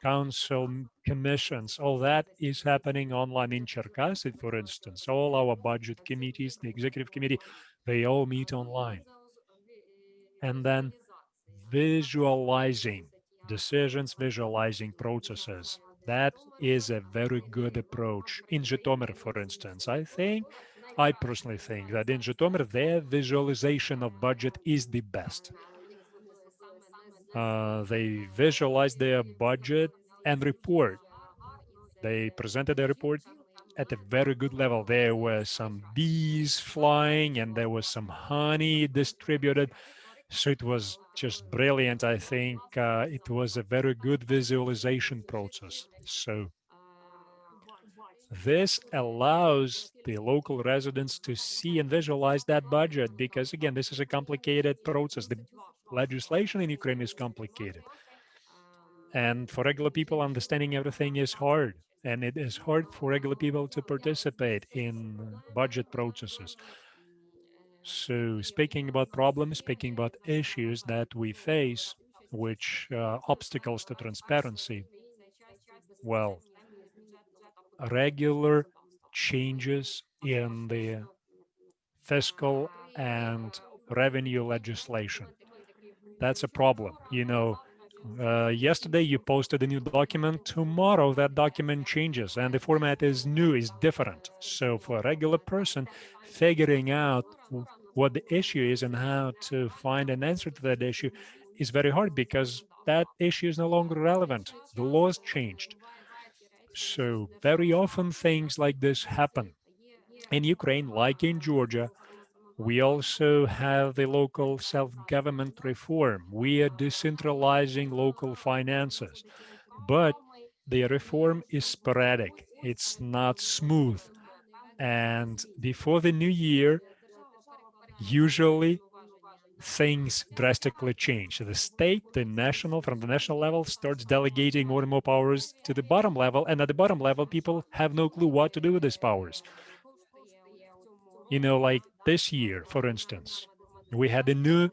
council commissions, all that is happening online in Cherkasy, for instance. All our budget committees, the executive committee, they all meet online. And then visualizing decisions, visualizing processes. That is a very good approach. In Zhytomyr, for instance, I personally think that in Zhytomyr, their visualization of budget is the best. They visualized their budget and report. They presented a report at a very good level. There were some bees flying and there was some honey distributed. So it was just brilliant. I think it was a very good visualization process. So this allows the local residents to see and visualize that budget because, again, this is a complicated process. The legislation in Ukraine is complicated. And for regular people, understanding everything is hard. And it is hard for regular people to participate in budget processes. So speaking about problems, speaking about issues that we face, which obstacles to transparency, well, regular changes in the fiscal and revenue legislation. That's a problem. Yesterday you posted a new document, tomorrow that document changes and the format is new, is different. So for a regular person, figuring out what the issue is and how to find an answer to that issue is very hard because that issue is no longer relevant. The laws changed. So very often things like this happen. In Ukraine, like in Georgia, we also have the local self-government reform. We are decentralizing local finances, but the reform is sporadic. It's not smooth. And before the new year, usually things drastically change. The state, from the national level, starts delegating more and more powers to the bottom level. And at the bottom level, people have no clue what to do with these powers. Like this year, for instance, we had a new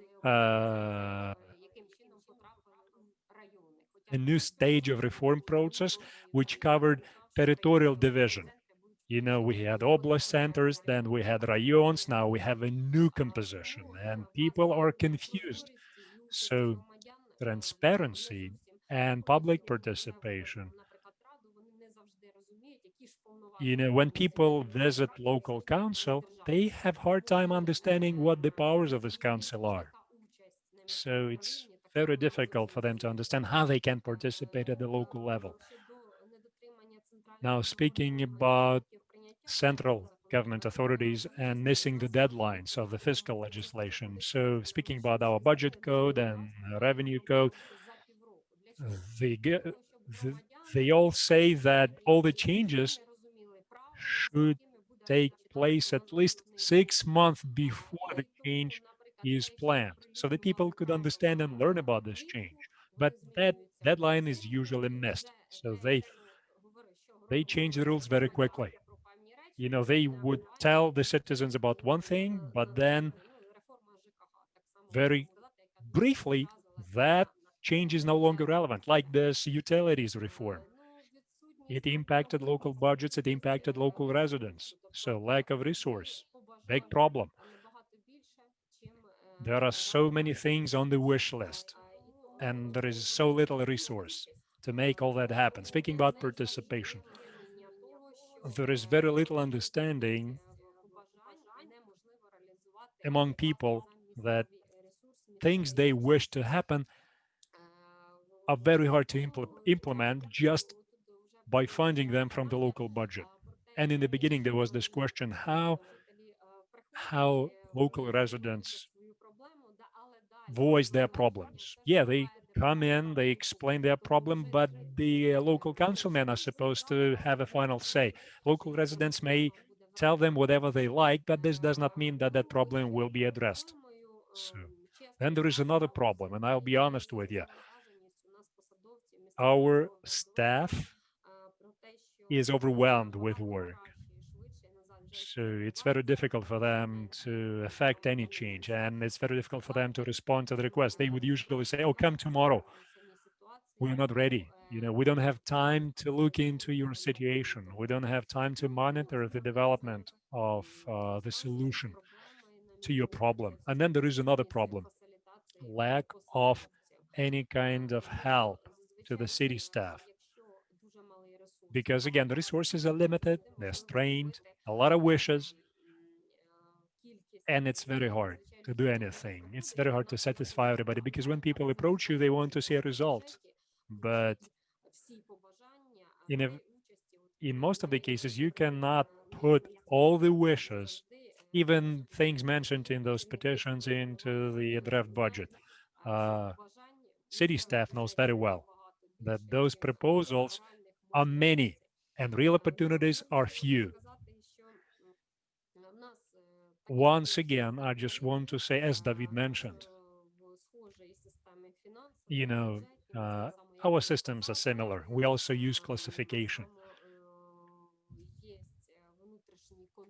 stage of reform process, which covered territorial division. We had oblast centers, then we had rayons, now we have a new composition, and people are confused. So transparency and public participation. When people visit local council, they have hard time understanding what the powers of this council are. So it's very difficult for them to understand how they can participate at the local level. Now, speaking about central government authorities and missing the deadlines of the fiscal legislation. So speaking about our budget code and revenue code, they, they all say that all the changes should take place at least 6 months before the change is planned, so that people could understand and learn about this change. But that deadline is usually missed. So they change the rules very quickly. They would tell the citizens about one thing, but then very briefly, that change is no longer relevant, like this utilities reform. It impacted local budgets, it impacted local residents. So lack of resource, big problem. There are so many things on the wish list, and there is so little resource to make all that happen. Speaking about participation, there is very little understanding among people that things they wish to happen are very hard to implement just by funding them from the local budget. And in the beginning, there was this question, how local residents voice their problems. Yeah, they come in, they explain their problem, but the local councilmen are supposed to have a final say. Local residents may tell them whatever they like, but this does not mean that that problem will be addressed. So then there is another problem, and I'll be honest with you. Our staff is overwhelmed with work. So it's very difficult for them to affect any change, and it's very difficult for them to respond to the request. They would usually say, oh, come tomorrow. We're not ready. We don't have time to look into your situation. We don't have time to monitor the development of the solution to your problem. And then there is another problem, lack of any kind of help to the city staff. Because again, the resources are limited, they're strained, a lot of wishes, and it's very hard to do anything. It's very hard to satisfy everybody because when people approach you, they want to see a result. But in most of the cases, you cannot put all the wishes, even things mentioned in those petitions, into the draft budget. City staff knows very well that those proposals are many and real opportunities are few. Once again, I just want to say, as David mentioned, you know, uh, our systems are similar. We also use classification.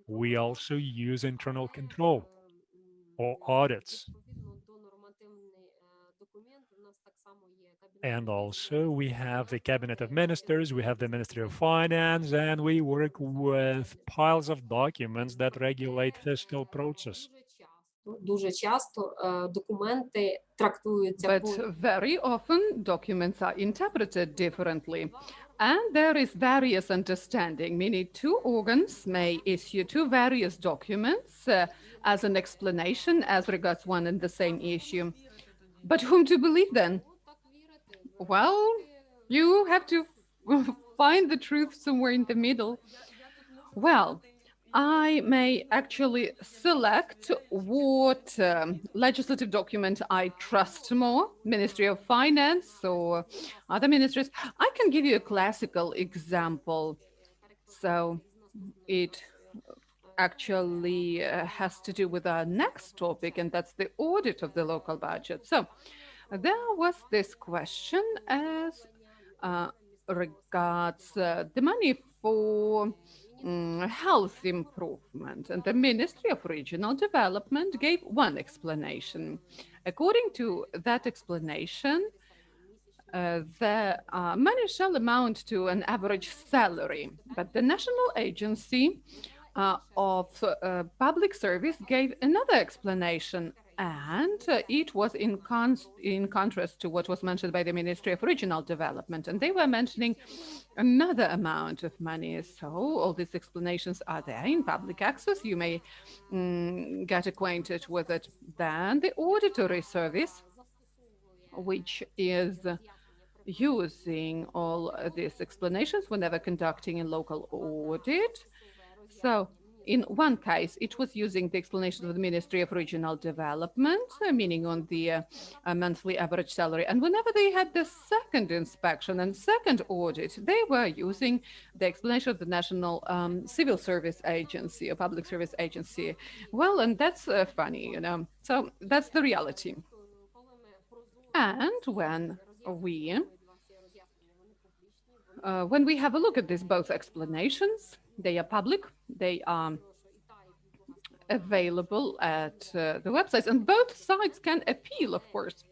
We also use internal control or audits. And also we have the Cabinet of Ministers, we have the Ministry of Finance, and we work with piles of documents that regulate fiscal process. Дуже часто документи трактуються But very often documents are interpreted differently. And there is various understanding, meaning two organs may issue two various documents as an explanation as regards one and the same issue. But whom to believe then? Well, you have to find the truth somewhere in the middle. Well, I may actually select what legislative document I trust more, Ministry of Finance or other ministries. I can give you a classical example. So it actually has to do with our next topic, and that's the audit of the local budget. So there was this question as regards the money for health improvement, and the Ministry of Regional Development gave one explanation. According to that explanation, the money shall amount to an average salary, but the National Agency of Public Service gave another explanation, and it was in contrast to what was mentioned by the Ministry of Regional Development, and they were mentioning another amount of money. So all these explanations are there in public access. You may get acquainted with it. Then the Auditory Service, which is using all these explanations whenever conducting a local audit. So in one case, it was using the explanation of the Ministry of Regional Development, meaning on the monthly average salary. And whenever they had the second inspection and second audit, they were using the explanation of the National Civil Service Agency or Public Service Agency. Well, and that's funny, you know. So that's the reality. And when we have a look at these both explanations, they are public, they are available at the websites, and both sides can appeal, of course,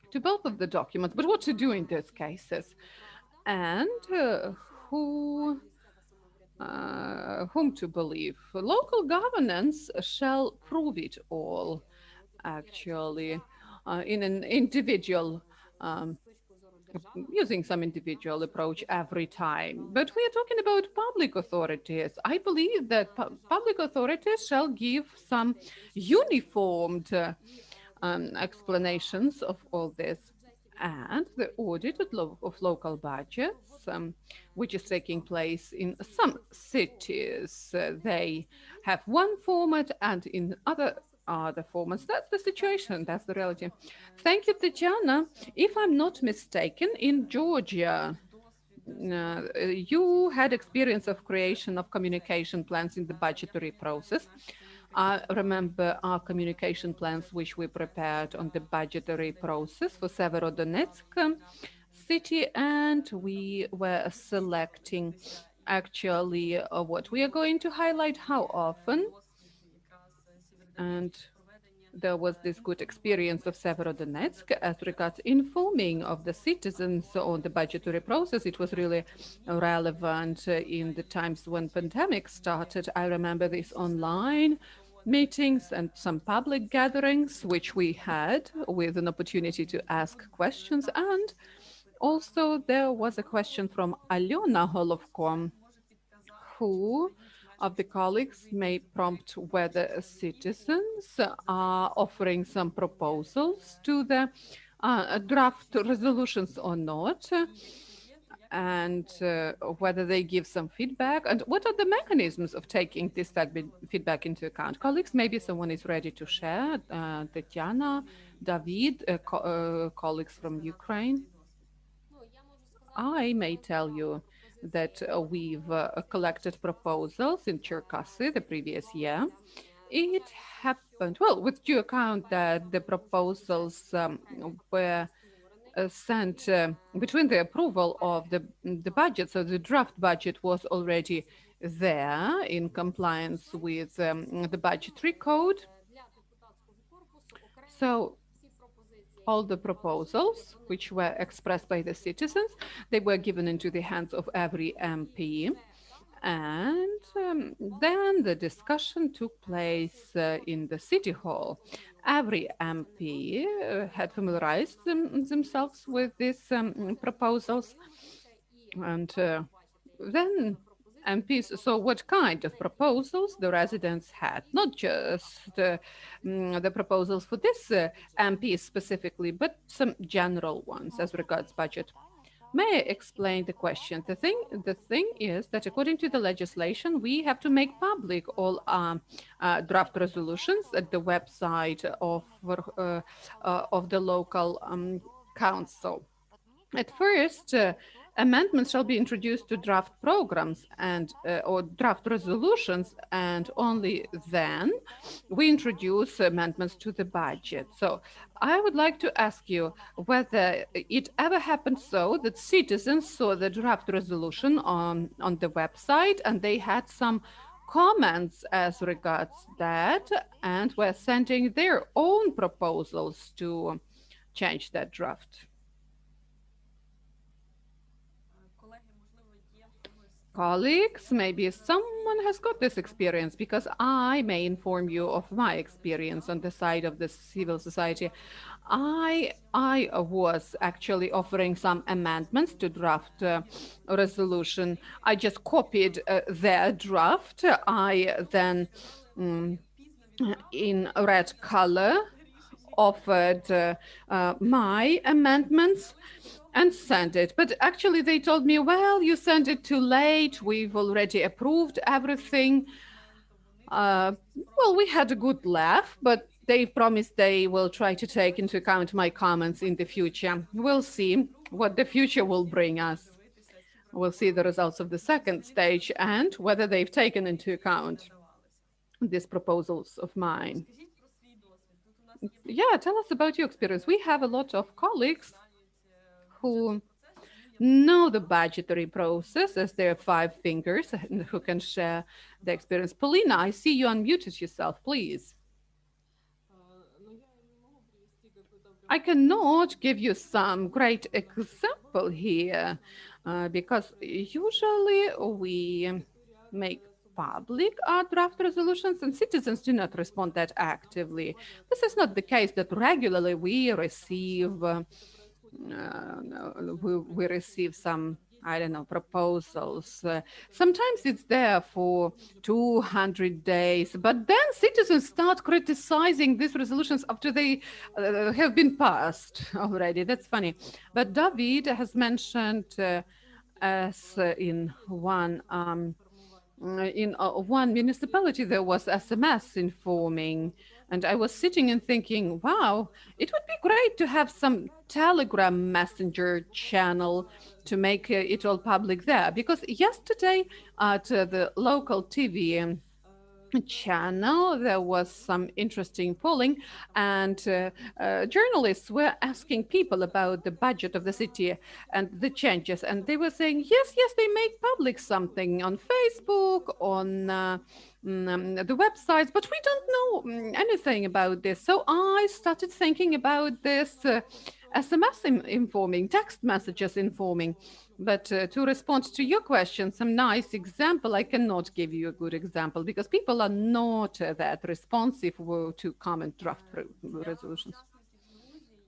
to both of the documents. But what to do in these cases? And whom to believe? Local governance shall prove it all, actually, in an individual using some individual approach every time. But we are talking about public authorities. I believe that public authorities shall give some uniformed explanations of all this. And the audit of local budgets, which is taking place in some cities, they have one format, and in other formats. That's the situation. That's the reality. Thank you, Tatiana. If I'm not mistaken, in Georgia, you had experience of creation of communication plans in the budgetary process. I remember our communication plans, which we prepared on the budgetary process for Severodonetsk city, and we were selecting actually what we are going to highlight, how often. And there was this good experience of Severodonetsk as regards informing of the citizens on the budgetary process. It was really relevant in the times when pandemic started. I remember these online meetings and some public gatherings, which we had with an opportunity to ask questions. And also there was a question from Alyona Holovko, who of the colleagues may prompt whether citizens are offering some proposals to the draft resolutions or not, and whether they give some feedback, and what are the mechanisms of taking this feedback into account. Colleagues, maybe someone is ready to share. Tatiana, David, colleagues from Ukraine. I may tell you that we've collected proposals in Cherkasy the previous year. It happened, well, with due account that the proposals were sent between the approval of the budget, so the draft budget was already there in compliance with the budgetary code. So all the proposals which were expressed by the citizens, they were given into the hands of every MP. And then the discussion took place in the City Hall. Every MP had familiarized themselves with these proposals. And then MPs saw what kind of proposals the residents had, not just the proposals for this MP specifically, but some general ones as regards budget. May I explain the question? The thing is that according to the legislation, we have to make public all draft resolutions at the website of the local council. At first, amendments shall be introduced to draft programs and or draft resolutions, and only then we introduce amendments to the budget. So I would like to ask you whether it ever happened so that citizens saw the draft resolution on the website and they had some comments as regards that and were sending their own proposals to change that draft. Colleagues, maybe someone has got this experience, because I may inform you of my experience on the side of the civil society. I was actually offering some amendments to draft resolution. I just copied their draft. I then, in red color, offered my amendments and sent it. But actually they told me, well, you sent it too late. We've already approved everything. Well, we had a good laugh, but they promised they will try to take into account my comments in the future. We'll see what the future will bring us. We'll see the results of the second stage and whether they've taken into account these proposals of mine. Yeah, tell us about your experience. We have a lot of colleagues who know the budgetary process as their 5 fingers and who can share the experience. Polina, I see you unmuted yourself, please. I cannot give you some great example here because usually we make public our draft resolutions and citizens do not respond that actively. This is not the case that regularly we receive we receive some, I don't know, proposals. Sometimes it's there for 200 days, but then citizens start criticizing these resolutions after they have been passed already. That's funny. But David has mentioned as in one municipality there was SMS informing, and I was sitting and thinking, wow, it would be great to have some Telegram messenger channel to make it all public there. Because yesterday at the local TV channel, there was some interesting polling, and journalists were asking people about the budget of the city and the changes, and they were saying, yes, they make public something on Facebook, on the websites, but we don't know anything about this. So I started thinking about this SMS informing, text messages informing. But to respond to your question, some nice example, I cannot give you a good example because people are not that responsive to comment draft resolutions.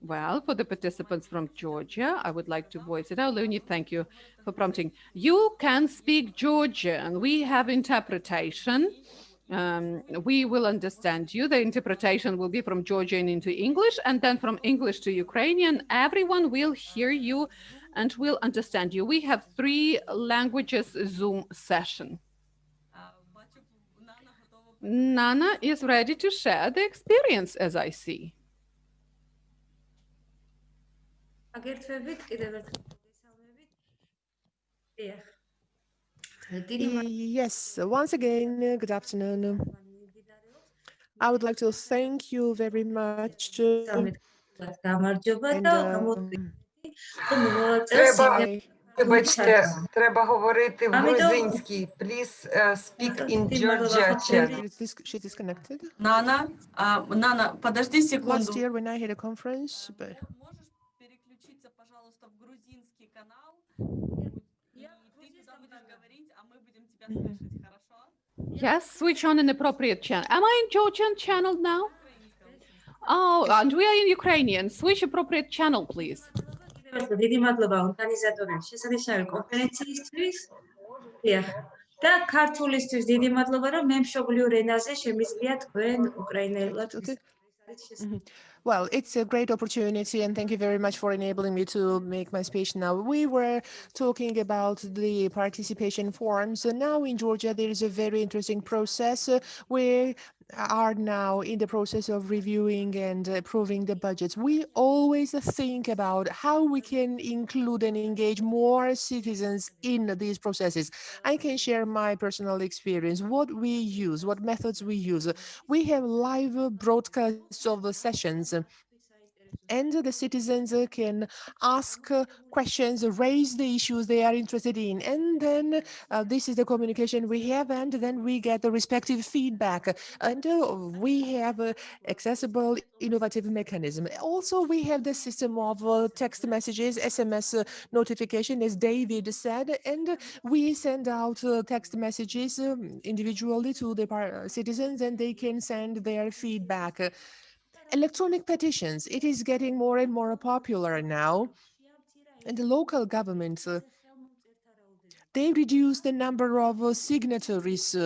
Well, for the participants from Georgia, I would like to voice it out. Leonid, thank you for prompting. You can speak Georgian. We have interpretation. We will understand you. The interpretation will be from Georgian into English and then from English to Ukrainian. Everyone will hear you and will understand you. We have 3 languages Zoom session. Nana is ready to share the experience, as I see. Yes, once again, good afternoon. I would like to thank you very much. And, Вибачте, треба говорити в грузинській. Please speak in Georgia channel. She disconnected. Нана, подожди Last секунду. year when I had a conference, but Можешь переключиться, пожалуйста, в грузинский канал? И ты туда будешь говорить, а мы будем тебя слышать, хорошо? Yes, switch on an appropriate channel. Am I in Georgian channel now? Oh, and we are in Ukrainian. Switch appropriate channel, please. დიდი მადლობა ორგანიზატორებს შესანიშნავი კონფერენციისთვის. და ქართულისთვის დიდი მადლობა, რომ მე მშობლიურ ენაზე შემიძლია თქვენ უკრაინელად. Well, it's a great opportunity, and thank you very much for enabling me to make my speech now. We were talking about the participation forms. Now in Georgia, there is a very interesting process. We are now in the process of reviewing and approving the budgets. We always think about how we can include and engage more citizens in these processes. I can share my personal experience, what we use, what methods we use. We have live broadcasts of the sessions, and the citizens can ask questions, raise the issues they are interested in, and then this is the communication we have, and then we get the respective feedback, and we have accessible, innovative mechanism. Also, we have the system of text messages, SMS notification, as David said, and we send out text messages individually to the citizens, and they can send their feedback. Electronic petitions, it is getting more and more popular now, and the local governments, they reduced the number of signatories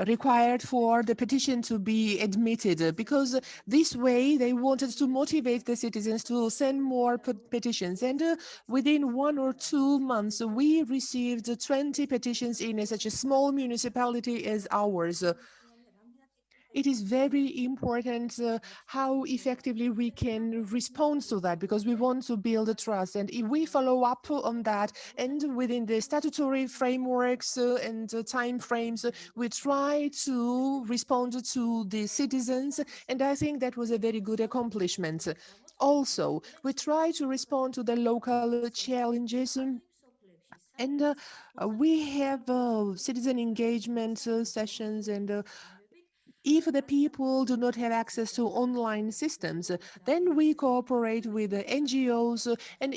required for the petition to be admitted, because this way they wanted to motivate the citizens to send more petitions. And within 1 or 2 months, we received 20 petitions in such a small municipality as ours. It is very important how effectively we can respond to that, because we want to build a trust. And if we follow up on that, and within the statutory frameworks and time frames, we try to respond to the citizens. And I think that was a very good accomplishment. Also, we try to respond to the local challenges. And we have citizen engagement sessions, and if the people do not have access to online systems, then we cooperate with the NGOs, and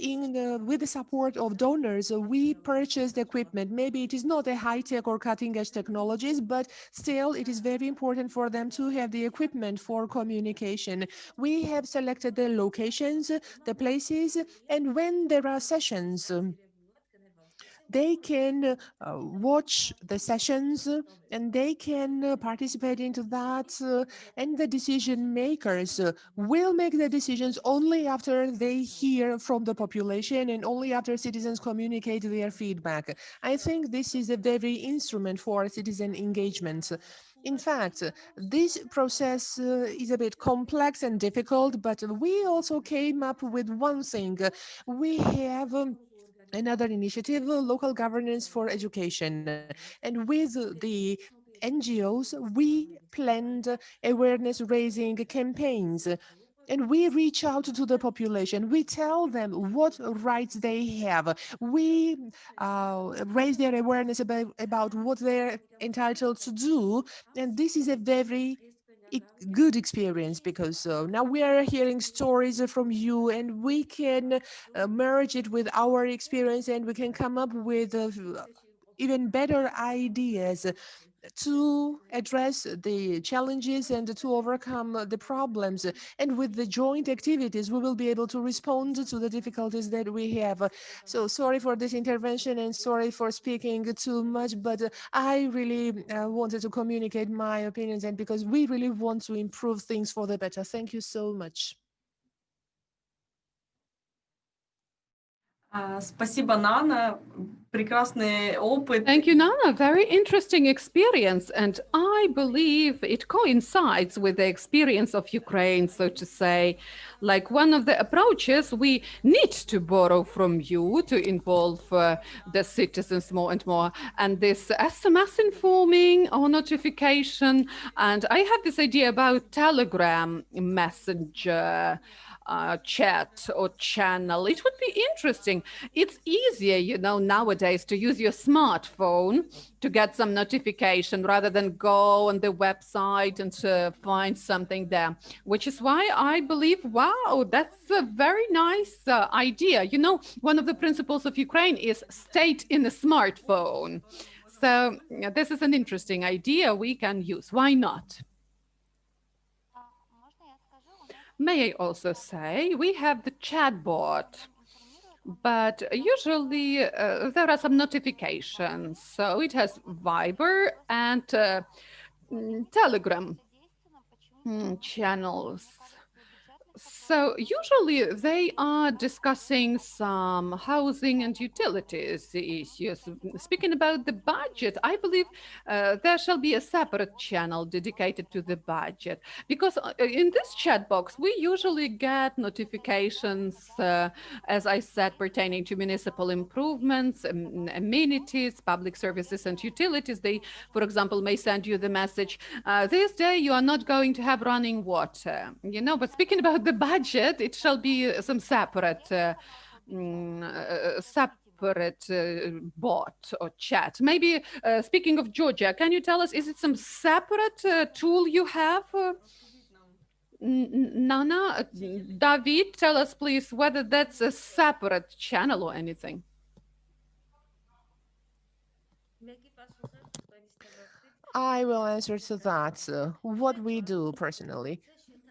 with the support of donors, we purchase the equipment. Maybe it is not a high-tech or cutting-edge technologies, but still it is very important for them to have the equipment for communication. We have selected the locations, the places, and when there are sessions, they can watch the sessions, and they can participate into that, and the decision makers will make the decisions only after they hear from the population and only after citizens communicate their feedback. I think this is a very instrument for citizen engagement. In fact, this process is a bit complex and difficult, but we also came up with one thing. We have another initiative, local governance for education. And with the NGOs, we planned awareness raising campaigns. And we reach out to the population. We tell them what rights they have. We raise their awareness about what they're entitled to do. And this is a very good experience, because now we are hearing stories from you, and we can merge it with our experience, and we can come up with even better ideas to address the challenges and to overcome the problems. And with the joint activities, we will be able to respond to the difficulties that we have. So sorry for this intervention, and sorry for speaking too much, but I really wanted to communicate my opinions, and because we really want to improve things for the better. Thank you so much. Спасибо, Нана. прекрасный опыт. Thank you, Nana. Very interesting experience. And I believe it coincides with the experience of Ukraine, so to say. Like one of the approaches we need to borrow from you to involve the citizens more and more. And this SMS informing or notification. And I have this idea about Telegram messenger. Chat or channel. It would be interesting. It's easier, you know, nowadays to use your smartphone to get some notification rather than go on the website and to find something there, which is why I believe, wow, that's a very nice idea. You know, one of the principles of Ukraine is state in a smartphone. So this is an interesting idea we can use. Why not? May I also say we have the chatbot, but usually there are some notifications. So it has Viber and Telegram channels. So usually they are discussing some housing and utilities issues. Speaking about the budget, I believe there shall be a separate channel dedicated to the budget, because in this chat box, we usually get notifications, as I said, pertaining to municipal improvements, amenities, public services and utilities. They, for example, may send you the message, this day you are not going to have running water, you know, but speaking about the budget, it shall be some separate bot or chat. Maybe speaking of Georgia, can you tell us, is it some separate tool you have? Nana, David, tell us please whether that's a separate channel or anything. I will answer to that. What we do personally.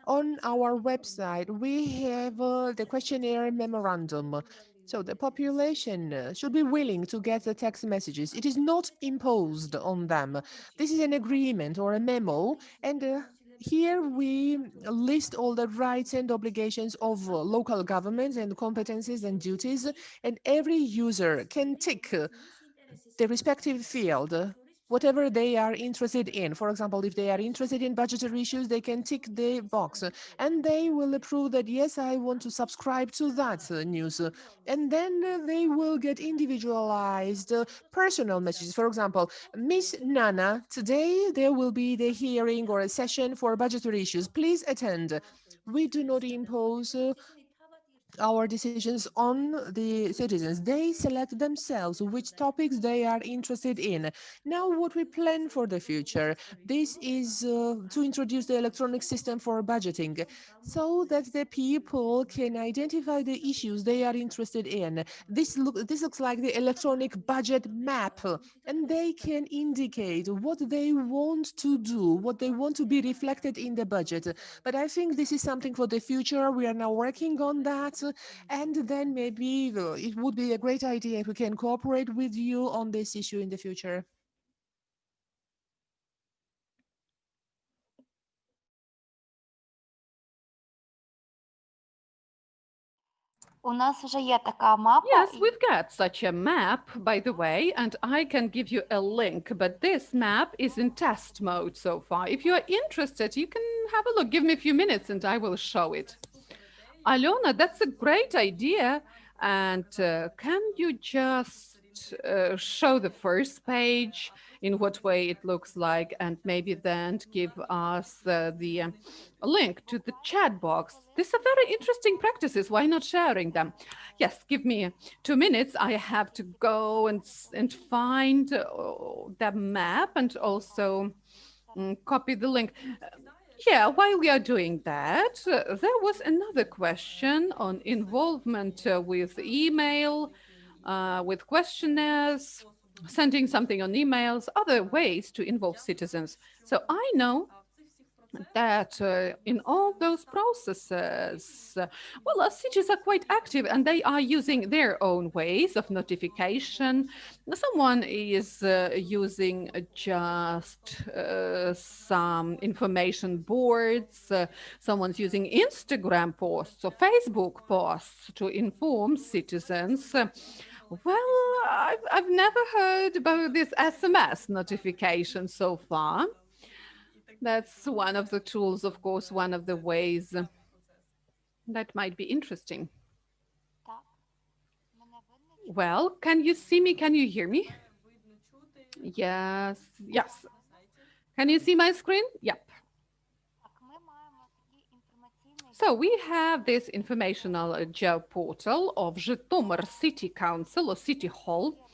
On our website, we have the questionnaire memorandum. So the population should be willing to get the text messages. It is not imposed on them. This is an agreement or a memo, and here we list all the rights and obligations of local governments and competencies and duties, and every user can tick the respective field, whatever they are interested in. For example, if they are interested in budgetary issues, they can tick the box and they will approve that, yes, I want to subscribe to that news. And then they will get individualized personal messages. For example, Miss Nana, today there will be the hearing or a session for budgetary issues. Please attend. We do not impose our decisions on the citizens. They select themselves which topics they are interested in. Now, what we plan for the future, this is to introduce the electronic system for budgeting so that the people can identify the issues they are interested in. This looks like the electronic budget map, and they can indicate what they want to do, what they want to be reflected in the budget. But I think this is something for the future. We are now working on that. And then maybe it would be a great idea if we can cooperate with you on this issue in the future. Yes, we've got such a map, by the way, and I can give you a link, but this map is in test mode so far. If you are interested, you can have a look. Give me a few minutes and I will show it. Alona, that's a great idea. And can you just show the first page, in what way it looks like, and maybe then give us the link to the chat box? These are very interesting practices. Why not sharing them? Yes, give me 2 minutes. I have to go and find the map and also copy the link. Yeah, while we are doing that, there was another question on involvement with email, with questionnaires, sending something on emails, other ways to involve citizens. So I know that in all those processes, well, cities are quite active and they are using their own ways of notification. Someone is using just some information boards. Someone's using Instagram posts or Facebook posts to inform citizens. Well, I've never heard about this SMS notification so far. That's one of the tools, of course, one of the ways that might be interesting. Well, can you see me? Can you hear me? Yes, yes. Can you see my screen? Yep. So we have this informational job portal of Zhytomyr City Council or City Hall.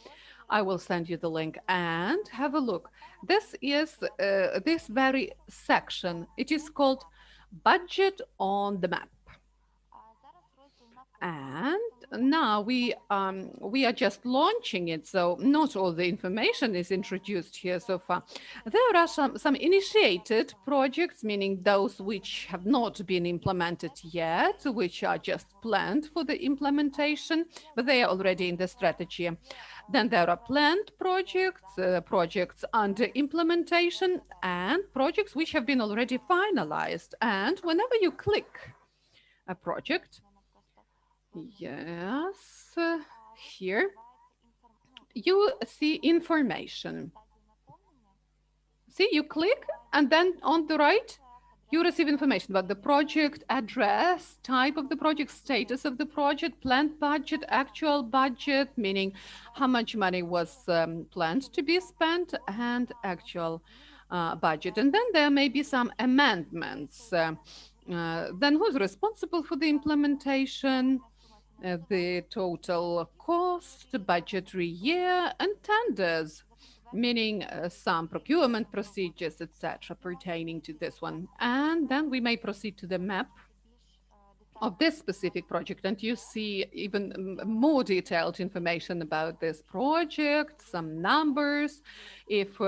I will send you the link and have a look. This is this very section. It is called Budget on the Map. And now we are just launching it, so not all the information is introduced here so far. There are some initiated projects, meaning those which have not been implemented yet, which are just planned for the implementation, but they are already in the strategy. Then there are planned projects, projects under implementation, and projects which have been already finalized. And whenever you click a project, yes, here you see information. See, you click, and then on the right, you receive information about the project, address, type of the project, status of the project, planned budget, actual budget, meaning how much money was planned to be spent, and actual budget. And then there may be some amendments. Then who's responsible for the implementation? The total cost, budgetary year, and tenders, meaning some procurement procedures, etc., pertaining to this one. And then we may proceed to the map of this specific project, and you see even more detailed information about this project, some numbers. If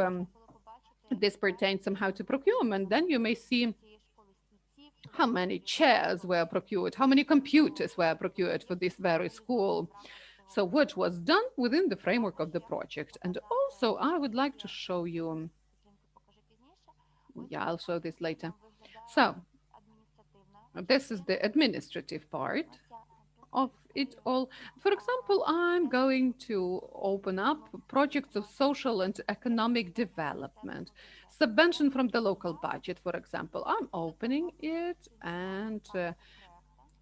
this pertains somehow to procurement, then you may see how many chairs were procured, how many computers were procured for this very school. So what was done within the framework of the project. And also I would like to show you, yeah, I'll show this later. So this is the administrative part of it all. For example, I'm going to open up projects of social and economic development. Subvention from the local budget, for example. I'm opening it, and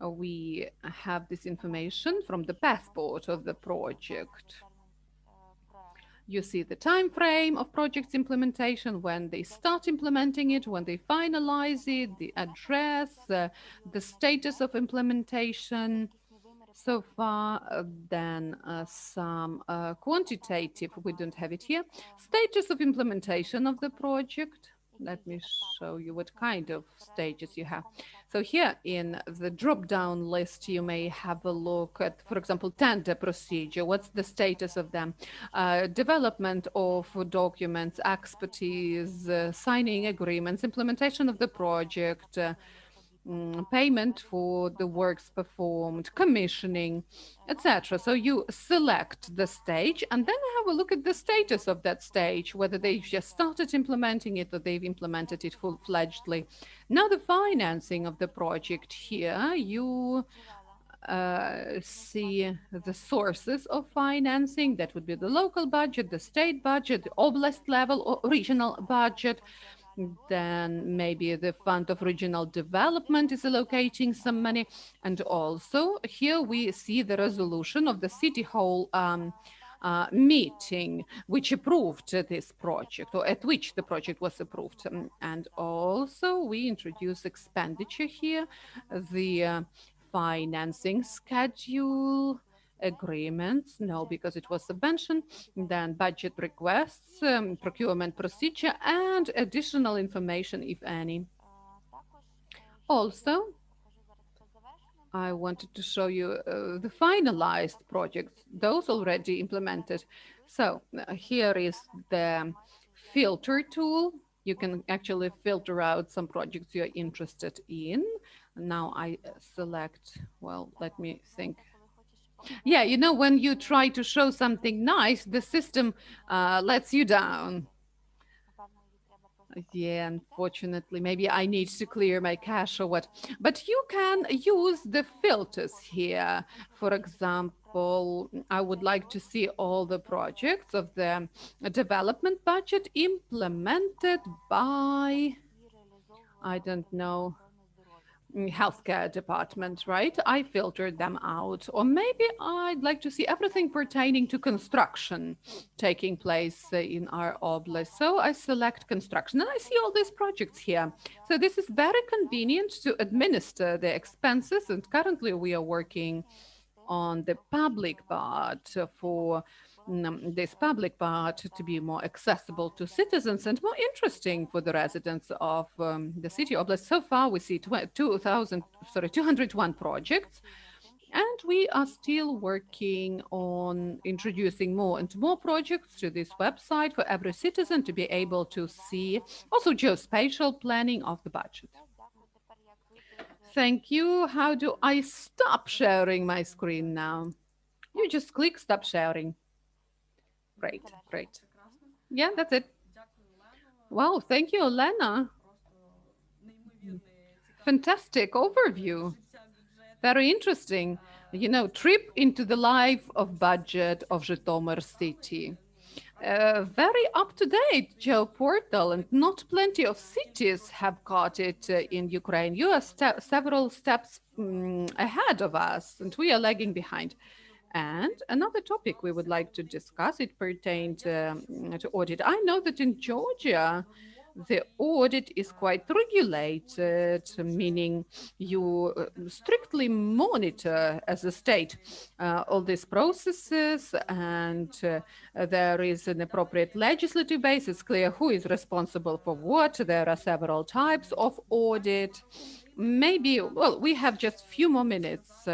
we have this information from the passport of the project. You see the time frame of project's implementation, when they start implementing it, when they finalize it, the address, the status of implementation so far, then some quantitative, we don't have it here, status of implementation of the project. Let me show you what kind of stages you have. So here in the drop-down list, you may have a look at, for example, tender procedure. What's the status of them? Development of documents, expertise, signing agreements, implementation of the project, payment for the works performed, commissioning, etc. So you select the stage and then have a look at the status of that stage, whether they've just started implementing it or they've implemented it full-fledgedly. Now the financing of the project here, you see the sources of financing. That would be the local budget, the state budget, the oblast level or regional budget. Then maybe the Fund of Regional Development is allocating some money. And also here we see the resolution of the City Hall meeting, which approved this project, or at which the project was approved. And also we introduce expenditure here, the financing schedule, agreements, no, because it was subvention, then budget requests, procurement procedure, and additional information, if any. Also, I wanted to show you the finalized projects, those already implemented. So here is the filter tool. You can actually filter out some projects you're interested in. Now I select, well, let me think. Yeah, you know, when you try to show something nice, the system lets you down. Yeah, unfortunately, maybe I need to clear my cache or what. But you can use the filters here. For example, I would like to see all the projects of the development budget implemented by, I don't know, healthcare department, right? I filtered them out. Or maybe I'd like to see everything pertaining to construction taking place in our oblast. So I select construction and I see all these projects here. So this is very convenient to administer the expenses. And currently we are working on the public part for this public part to be more accessible to citizens and more interesting for the residents of the city oblast. So far, we see 201 projects, and we are still working on introducing more and more projects to this website for every citizen to be able to see also geospatial planning of the budget. Thank you. How do I stop sharing my screen now? You just click stop sharing. Great, great. Yeah, that's it. Wow, thank you, Elena. Fantastic overview. Very interesting. You know, trip into the life of budget of Zhytomyr city. Very up-to-date geoportal, and not plenty of cities have got it in Ukraine. You are several steps ahead of us, and we are lagging behind. And another topic we would like to discuss, it pertained to audit. I know that in Georgia, the audit is quite regulated, meaning you strictly monitor as a state all these processes, and there is an appropriate legislative base. It's clear who is responsible for what. There are several types of audit. Maybe, well, we have just a few more minutes.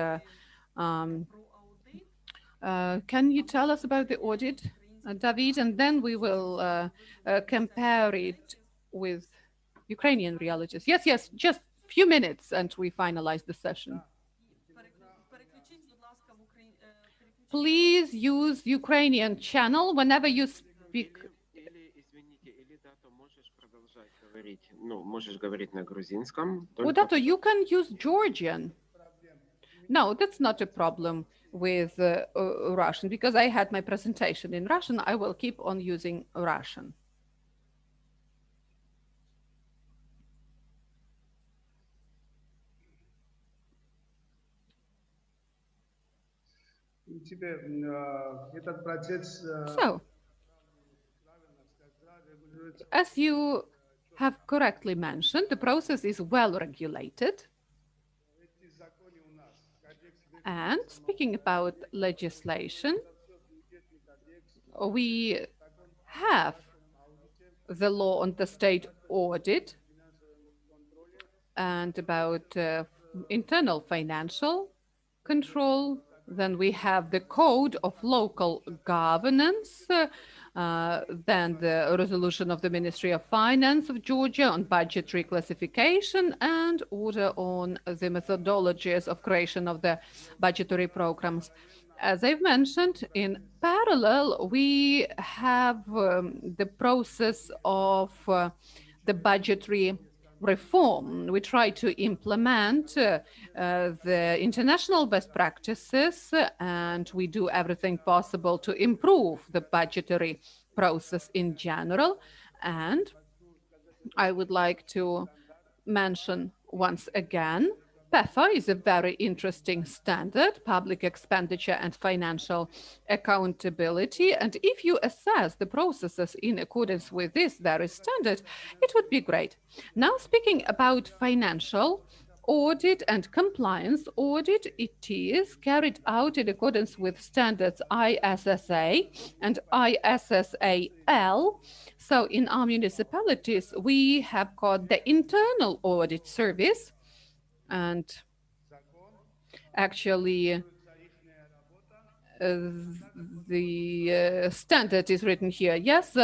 Can you tell us about the audit, David? And then we will compare it with Ukrainian realities. Yes, yes, just a few minutes and we finalize the session. Please use Ukrainian channel whenever you speak. Udato, you can use Georgian. No, that's not a problem with Russian, because I had my presentation in Russian. I will keep on using Russian. So, as you have correctly mentioned, the process is well regulated. And speaking about legislation, we have the law on the state audit and about internal financial control. Then we have the code of local governance, then the resolution of the Ministry of Finance of Georgia on budgetary classification and order on the methodologies of creation of the budgetary programs. As I've mentioned, in parallel, we have the process of the budgetary reform. We try to implement the international best practices, and we do everything possible to improve the budgetary process in general. And I would like to mention once again, PEFA is a very interesting standard, public expenditure and financial accountability. And if you assess the processes in accordance with this very standard, it would be great. Now, speaking about financial audit and compliance audit, it is carried out in accordance with standards ISSA and ISSAL. So in our municipalities, we have got the internal audit service. And actually, the standard is written here. Yes,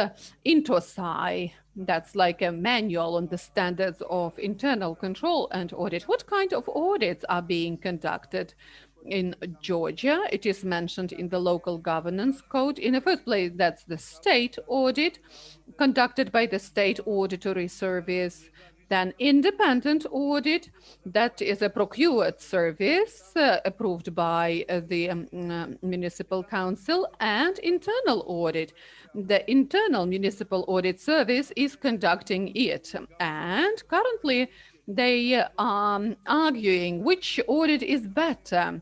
INTOSAI, that's like a manual on the standards of internal control and audit. What kind of audits are being conducted? in Georgia, it is mentioned in the local governance code. In the first place, that's the state audit conducted by the state auditory service. Then independent audit, that is a procured service approved by the municipal council, and internal audit. The internal municipal audit service is conducting it. And currently, they are arguing which audit is better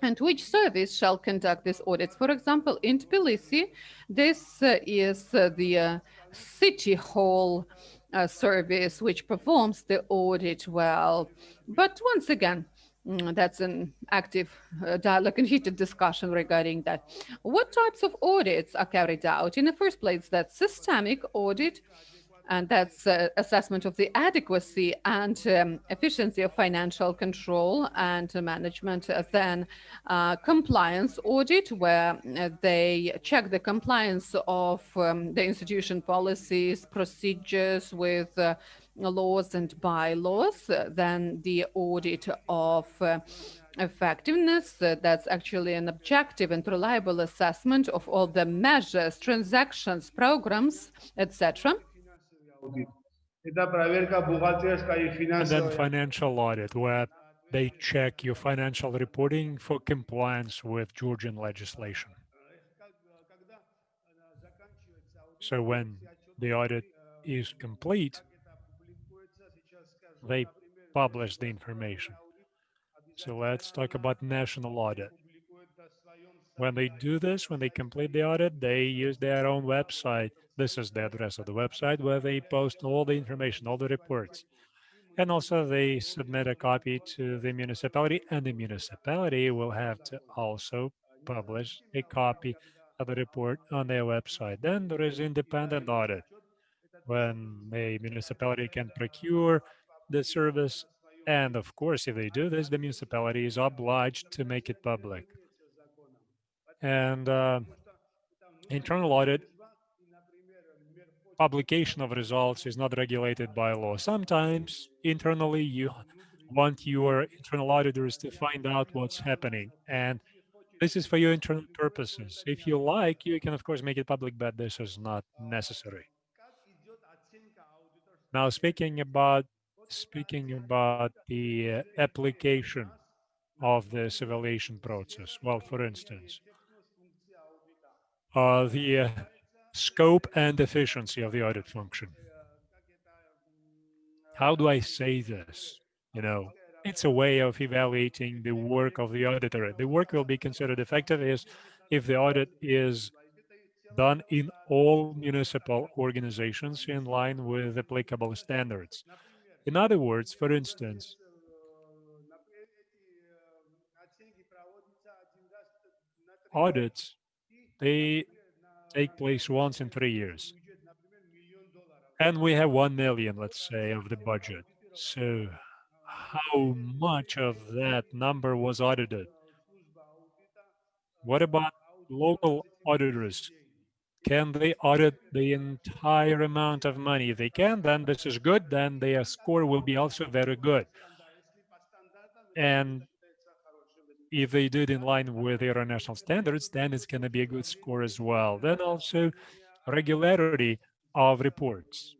and which service shall conduct these audits. For example, in Tbilisi, this is the city hall service which performs the audit well. But once again, that's an active dialogue and heated discussion regarding that. What types of audits are carried out? In the first place, that's systemic audit, and that's assessment of the adequacy and efficiency of financial control and management. Then compliance audit, where they check the compliance of the institution policies, procedures with laws and bylaws. Then the audit of effectiveness, that's actually an objective and reliable assessment of all the measures, transactions, programs, etc. And then financial audit, where they check your financial reporting for compliance with Georgian legislation. So when the audit is complete, they publish the information. So let's talk about national audit. When they do this, when they complete the audit, they use their own website. This is the address of the website where they post all the information, all the reports. And also they submit a copy to the municipality, and the municipality will have to also publish a copy of the report on their website. Then there is independent audit, when a municipality can procure the service. And of course, if they do this, the municipality is obliged to make it public. And internal audit, publication of results is not regulated by law. Sometimes internally you want your internal auditors to find out what's happening, and this is for your internal purposes. If you like, you can of course make it public, but this is not necessary. Now, speaking about the application of this evaluation process. Well, for instance, the scope and efficiency of the audit function. How do I say this? You know, it's a way of evaluating the work of the auditor. The work will be considered effective if the audit is done in all municipal organizations in line with applicable standards. In other words, for instance, audits, they take place once in 3 years. And we have 1 million, let's say, of the budget. So how much of that number was audited? What about local auditors? Can they audit the entire amount of money? If they can, then this is good. Then their score will be also very good. And if they do it in line with international standards, then it's going to be a good score as well. Then also regularity of reports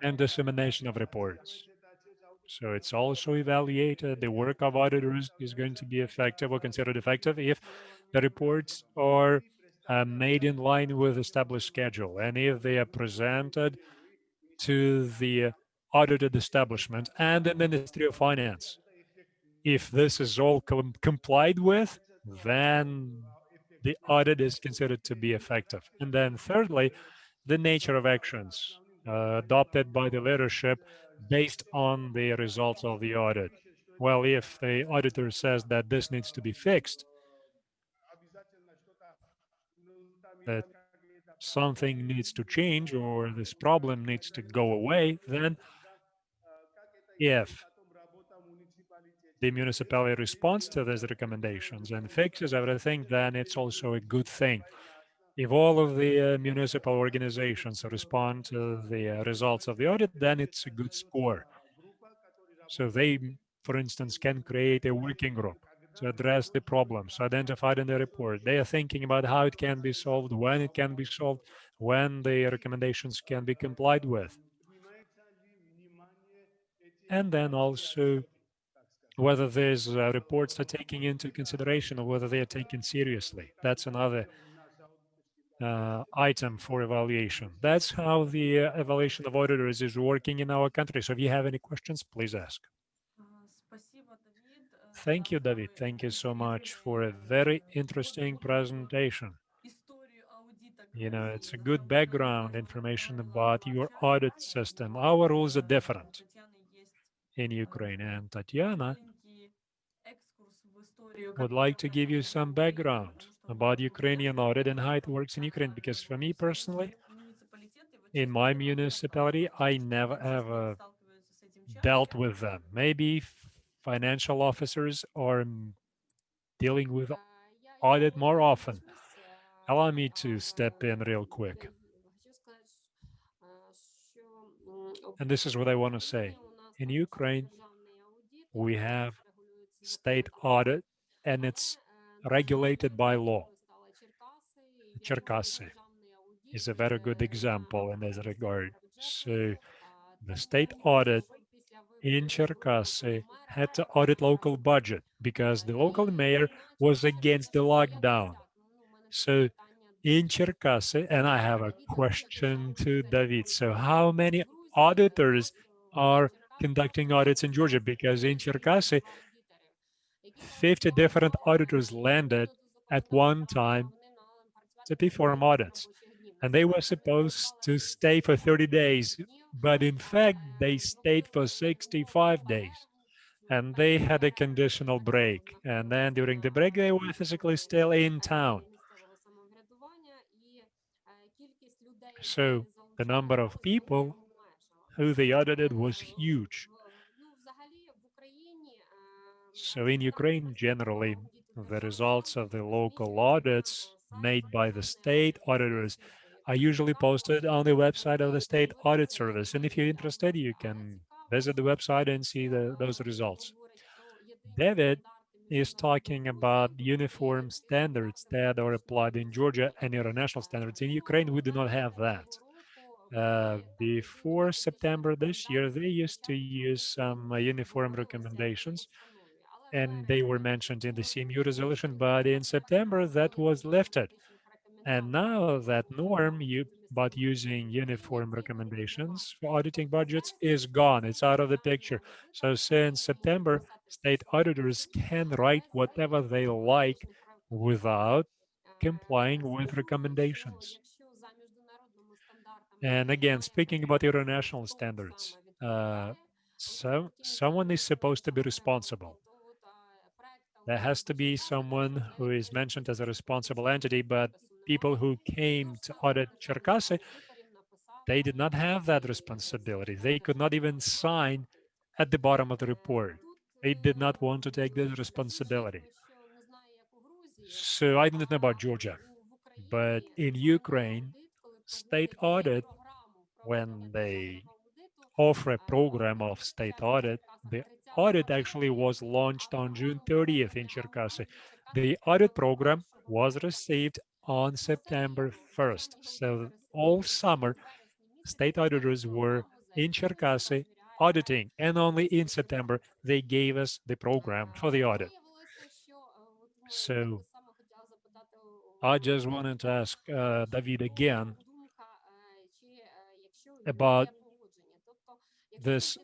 and dissemination of reports. So it's also evaluated. The work of auditors is going to be effective or considered effective if the reports are made in line with established schedule, and if they are presented to the audited establishment and the Ministry of Finance. If this is all complied with, then the audit is considered to be effective. And then thirdly, the nature of actions adopted by the leadership based on the results of the audit. Well, if the auditor says that this needs to be fixed, that something needs to change or this problem needs to go away, then if the municipality responds to these recommendations and fixes everything, then it's also a good thing. If all of the municipal organizations respond to the results of the audit, then it's a good score. So they, for instance, can create a working group to address the problems identified in the report. They are thinking about how it can be solved, when it can be solved, when the recommendations can be complied with. And then also whether these reports are taken into consideration or whether they are taken seriously. That's another item for evaluation. That's how the evaluation of auditors is working in our country. So if you have any questions, please ask. Thank you, David. Thank you so much for a very interesting presentation. You know, it's a good background information about your audit system. Our rules are different in Ukraine, and Tatiana would like to give you some background about Ukrainian audit and how it works in Ukraine, because for me personally, in my municipality, I never ever dealt with them. Maybe financial officers are dealing with audit more often. Allow me to step in real quick. And this is what I want to say. In Ukraine, we have state audit and it's regulated by law. Cherkasy is a very good example in this regard. So the state audit in Cherkasy had to audit local budget because the local mayor was against the lockdown. So in Cherkasy, and I have a question to David. So how many auditors are conducting audits in Georgia? Because in Cherkasy, 50 different auditors landed at one time to perform audits. And they were supposed to stay for 30 days, but in fact, they stayed for 65 days. And they had a conditional break. And then during the break, they were physically still in town. So the number of people who they audited was huge. So in Ukraine, generally, the results of the local audits made by the state auditors are usually posted on the website of the State Audit Service. And if you're interested, you can visit the website and see those results. David is talking about uniform standards that are applied in Georgia and international standards. In Ukraine, we do not have that. Before September this year, they used to use some uniform recommendations, and they were mentioned in the CMU resolution, but in September that was lifted. And now that norm about using uniform recommendations for auditing budgets is gone. It's out of the picture. So since September, state auditors can write whatever they like without complying with recommendations. And again, speaking about international standards, so someone is supposed to be responsible. There has to be someone who is mentioned as a responsible entity, but people who came to audit Cherkasy, they did not have that responsibility. They could not even sign at the bottom of the report. They did not want to take this responsibility. So I didn't know about Georgia, but in Ukraine, state audit, when they offer a program of state audit, the audit actually was launched on June 30th in Cherkasy. The audit program was received on September 1st. So all summer, state auditors were in Cherkasy auditing, and only in September they gave us the program for the audit. So I just wanted to ask David again about this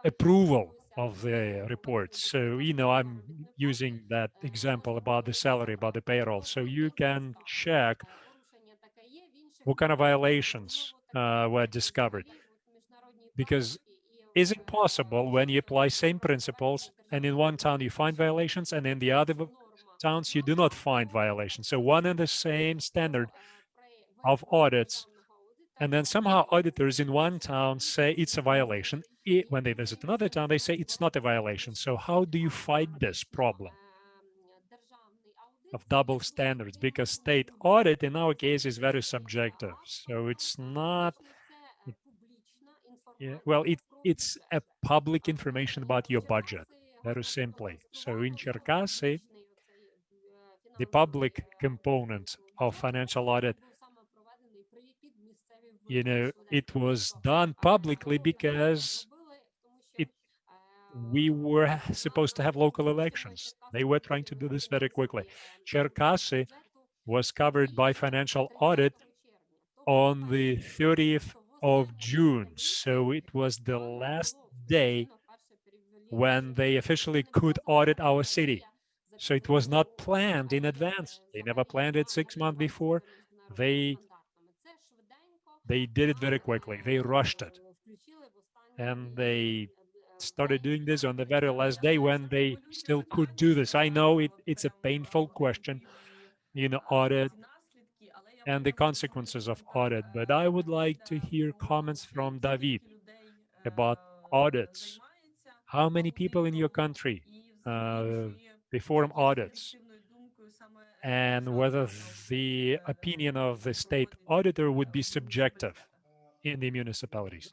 approval of the report. So, you know, I'm using that example about the salary, about the payroll. So you can check what kind of violations were discovered. Because is it possible when you apply same principles and in one town you find violations and in the other towns you do not find violations? So one and the same standard of audits, and then somehow auditors in one town say it's a violation. When they visit another town, they say it's not a violation. So how do you fight this problem of double standards? Because state audit in our case is very subjective. So it's not, well, it's a public information about your budget. very simply. So in Cherkasy, the public component of financial audit, it was done publicly because it we were supposed to have local elections. They were trying to do this very quickly. Cherkasy was covered by financial audit on the 30th of June. So it was the last day when they officially could audit our city. So it was not planned in advance. They never planned it 6 months before. They they did it very quickly. They rushed it. And they started doing this on the very last day when they still could do this. I know it's a painful question, audit and the consequences of audit, but I would like to hear comments from David about audits. How many people in your country perform audits? And whether the opinion of the state auditor would be subjective in the municipalities.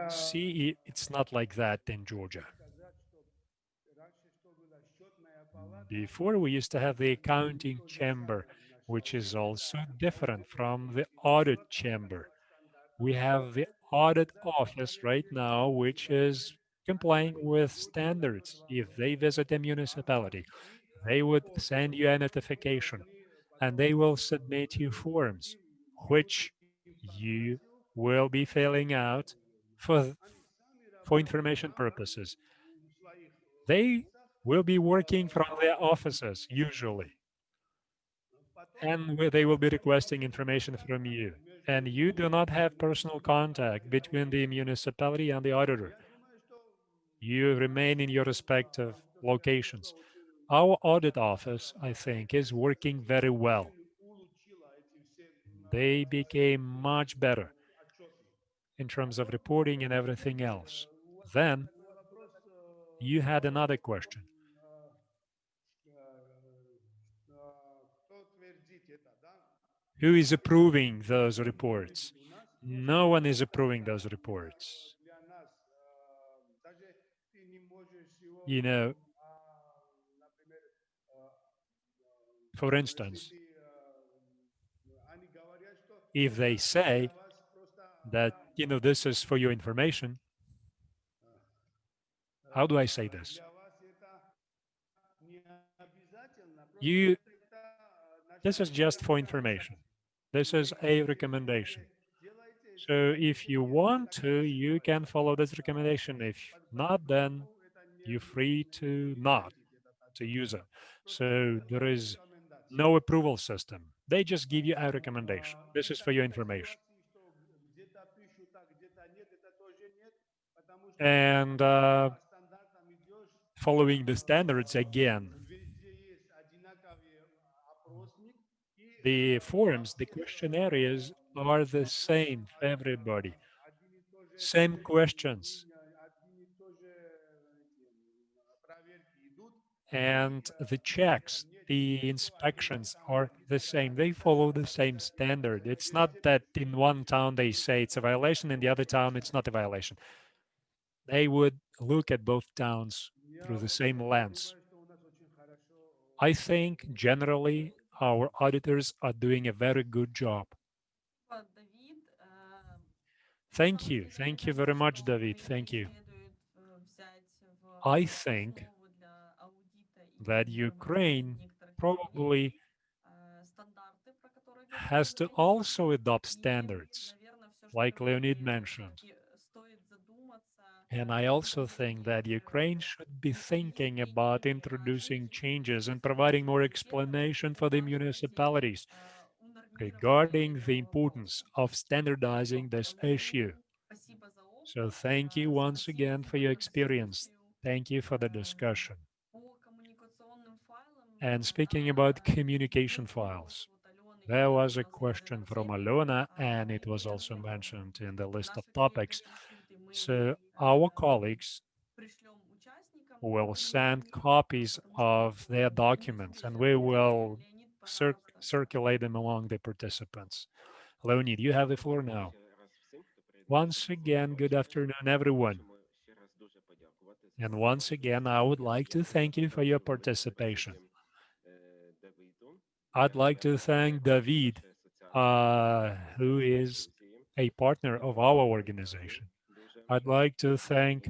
See, it's not like that in Georgia. Before, we used to have the accounting chamber, which is also different from the audit chamber. We have the audit office right now, which is complying with standards. If they visit a municipality, they would send you a notification and they will submit you forms, which you will be filling out for, for information purposes. They will be working from their offices usually, and they will be requesting information from you. And you do not have personal contact between the municipality and the auditor. You remain in your respective locations. Our audit office, I think, is working very well. They became much better in terms of reporting and everything else. Then you had another question. Who is approving those reports? No one is approving those reports. You know, for instance, if they say that, this is for your information, how do I say this? This is just for information. This is a recommendation. So if you want to, you can follow this recommendation. If not, then you're free to not to use it. So there is no approval system. They just give you a recommendation. This is for your information. And following the standards again, the forms, the questionnaires are the same for everybody. Same questions. And the checks, the inspections are the same. They follow the same standard. It's not that in one town they say it's a violation, in the other town it's not a violation. They would look at both towns through the same lens. I think generally our auditors are doing a very good job. Thank you. Thank you very much, David. Thank you. I think that Ukraine probably has to also adopt standards, like Leonid mentioned. And I also think that Ukraine should be thinking about introducing changes and providing more explanation for the municipalities regarding the importance of standardizing this issue. So thank you once again for your experience. Thank you for the discussion. And speaking about communication files, there was a question from Alona, and it was also mentioned in the list of topics. So our colleagues will send copies of their documents, and we will circulate them among the participants. Leonid, you have the floor now. Once again, good afternoon, everyone. And once again, I would like to thank you for your participation. I'd like to thank David, who is a partner of our organization. I'd like to thank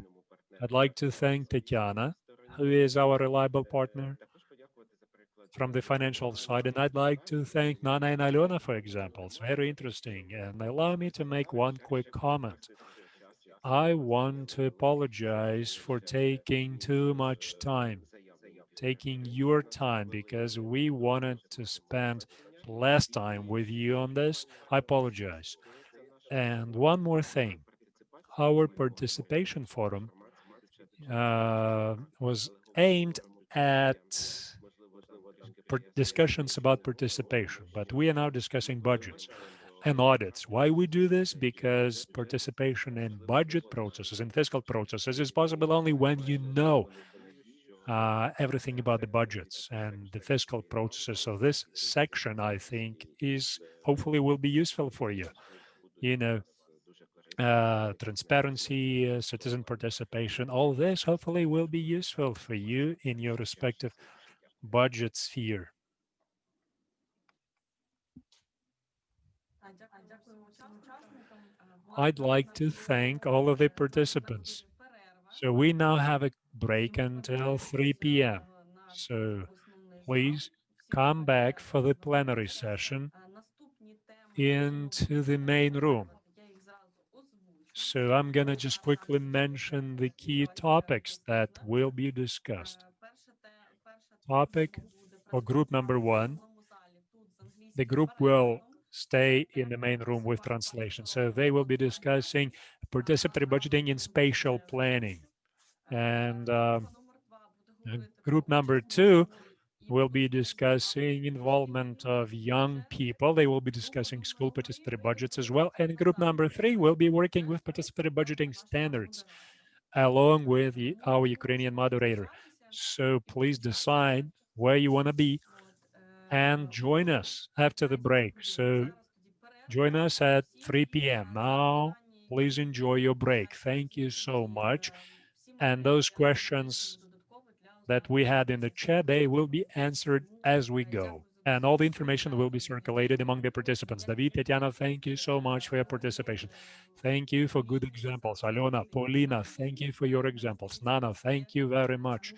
Tatiana, who is our reliable partner from the financial side. And I'd like to thank Nana and Alona, for example. It's very interesting. And allow me to make one quick comment. I want to apologize for taking too much time, taking your time, because we wanted to spend less time with you on this. I apologize. And one more thing, our participation forum was aimed at discussions about participation, but we are now discussing budgets and audits. Why we do this? Because participation in budget processes and fiscal processes is possible only when you know everything about the budgets and the fiscal processes. So this section, I think, is hopefully will be useful for you. You know, transparency, citizen participation, all this hopefully will be useful for you in your respective budget sphere. I'd like to thank all of the participants. So we now have a break until 3 p.m. So please come back for the plenary session into the main room. So I'm going to just quickly mention the key topics that will be discussed. Topic or group number 1, the group will stay in the main room with translation. So they will be discussing participatory budgeting in spatial planning. And group number 2 will be discussing involvement of young people. They will be discussing school participatory budgets as well. And group number 3 will be working with participatory budgeting standards along with our Ukrainian moderator. So please decide where you want to be and join us after the break. So join us at 3 p.m. Now, please enjoy your break. Thank you so much. And those questions that we had in the chat, they will be answered as we go. And all the information will be circulated among the participants. David, Tatiana, thank you so much for your participation. Thank you for good examples. Alona, Paulina, thank you for your examples. Nana, thank you very much.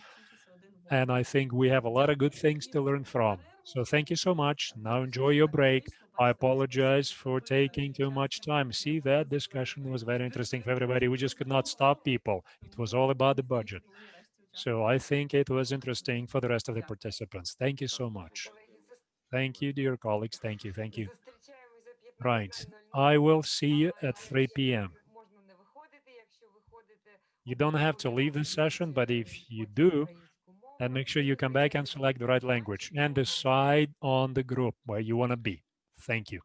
And I think we have a lot of good things to learn from. So thank you so much. Now enjoy your break. I apologize for taking too much time. See, that discussion was very interesting for everybody. We just could not stop people. It was all about the budget. So I think it was interesting for the rest of the participants. Thank you so much. Thank you, dear colleagues. Thank you. Thank you. Right. I will see you at 3 p.m. You don't have to leave the session, but if you do, then make sure you come back and select the right language and decide on the group where you want to be. Thank you.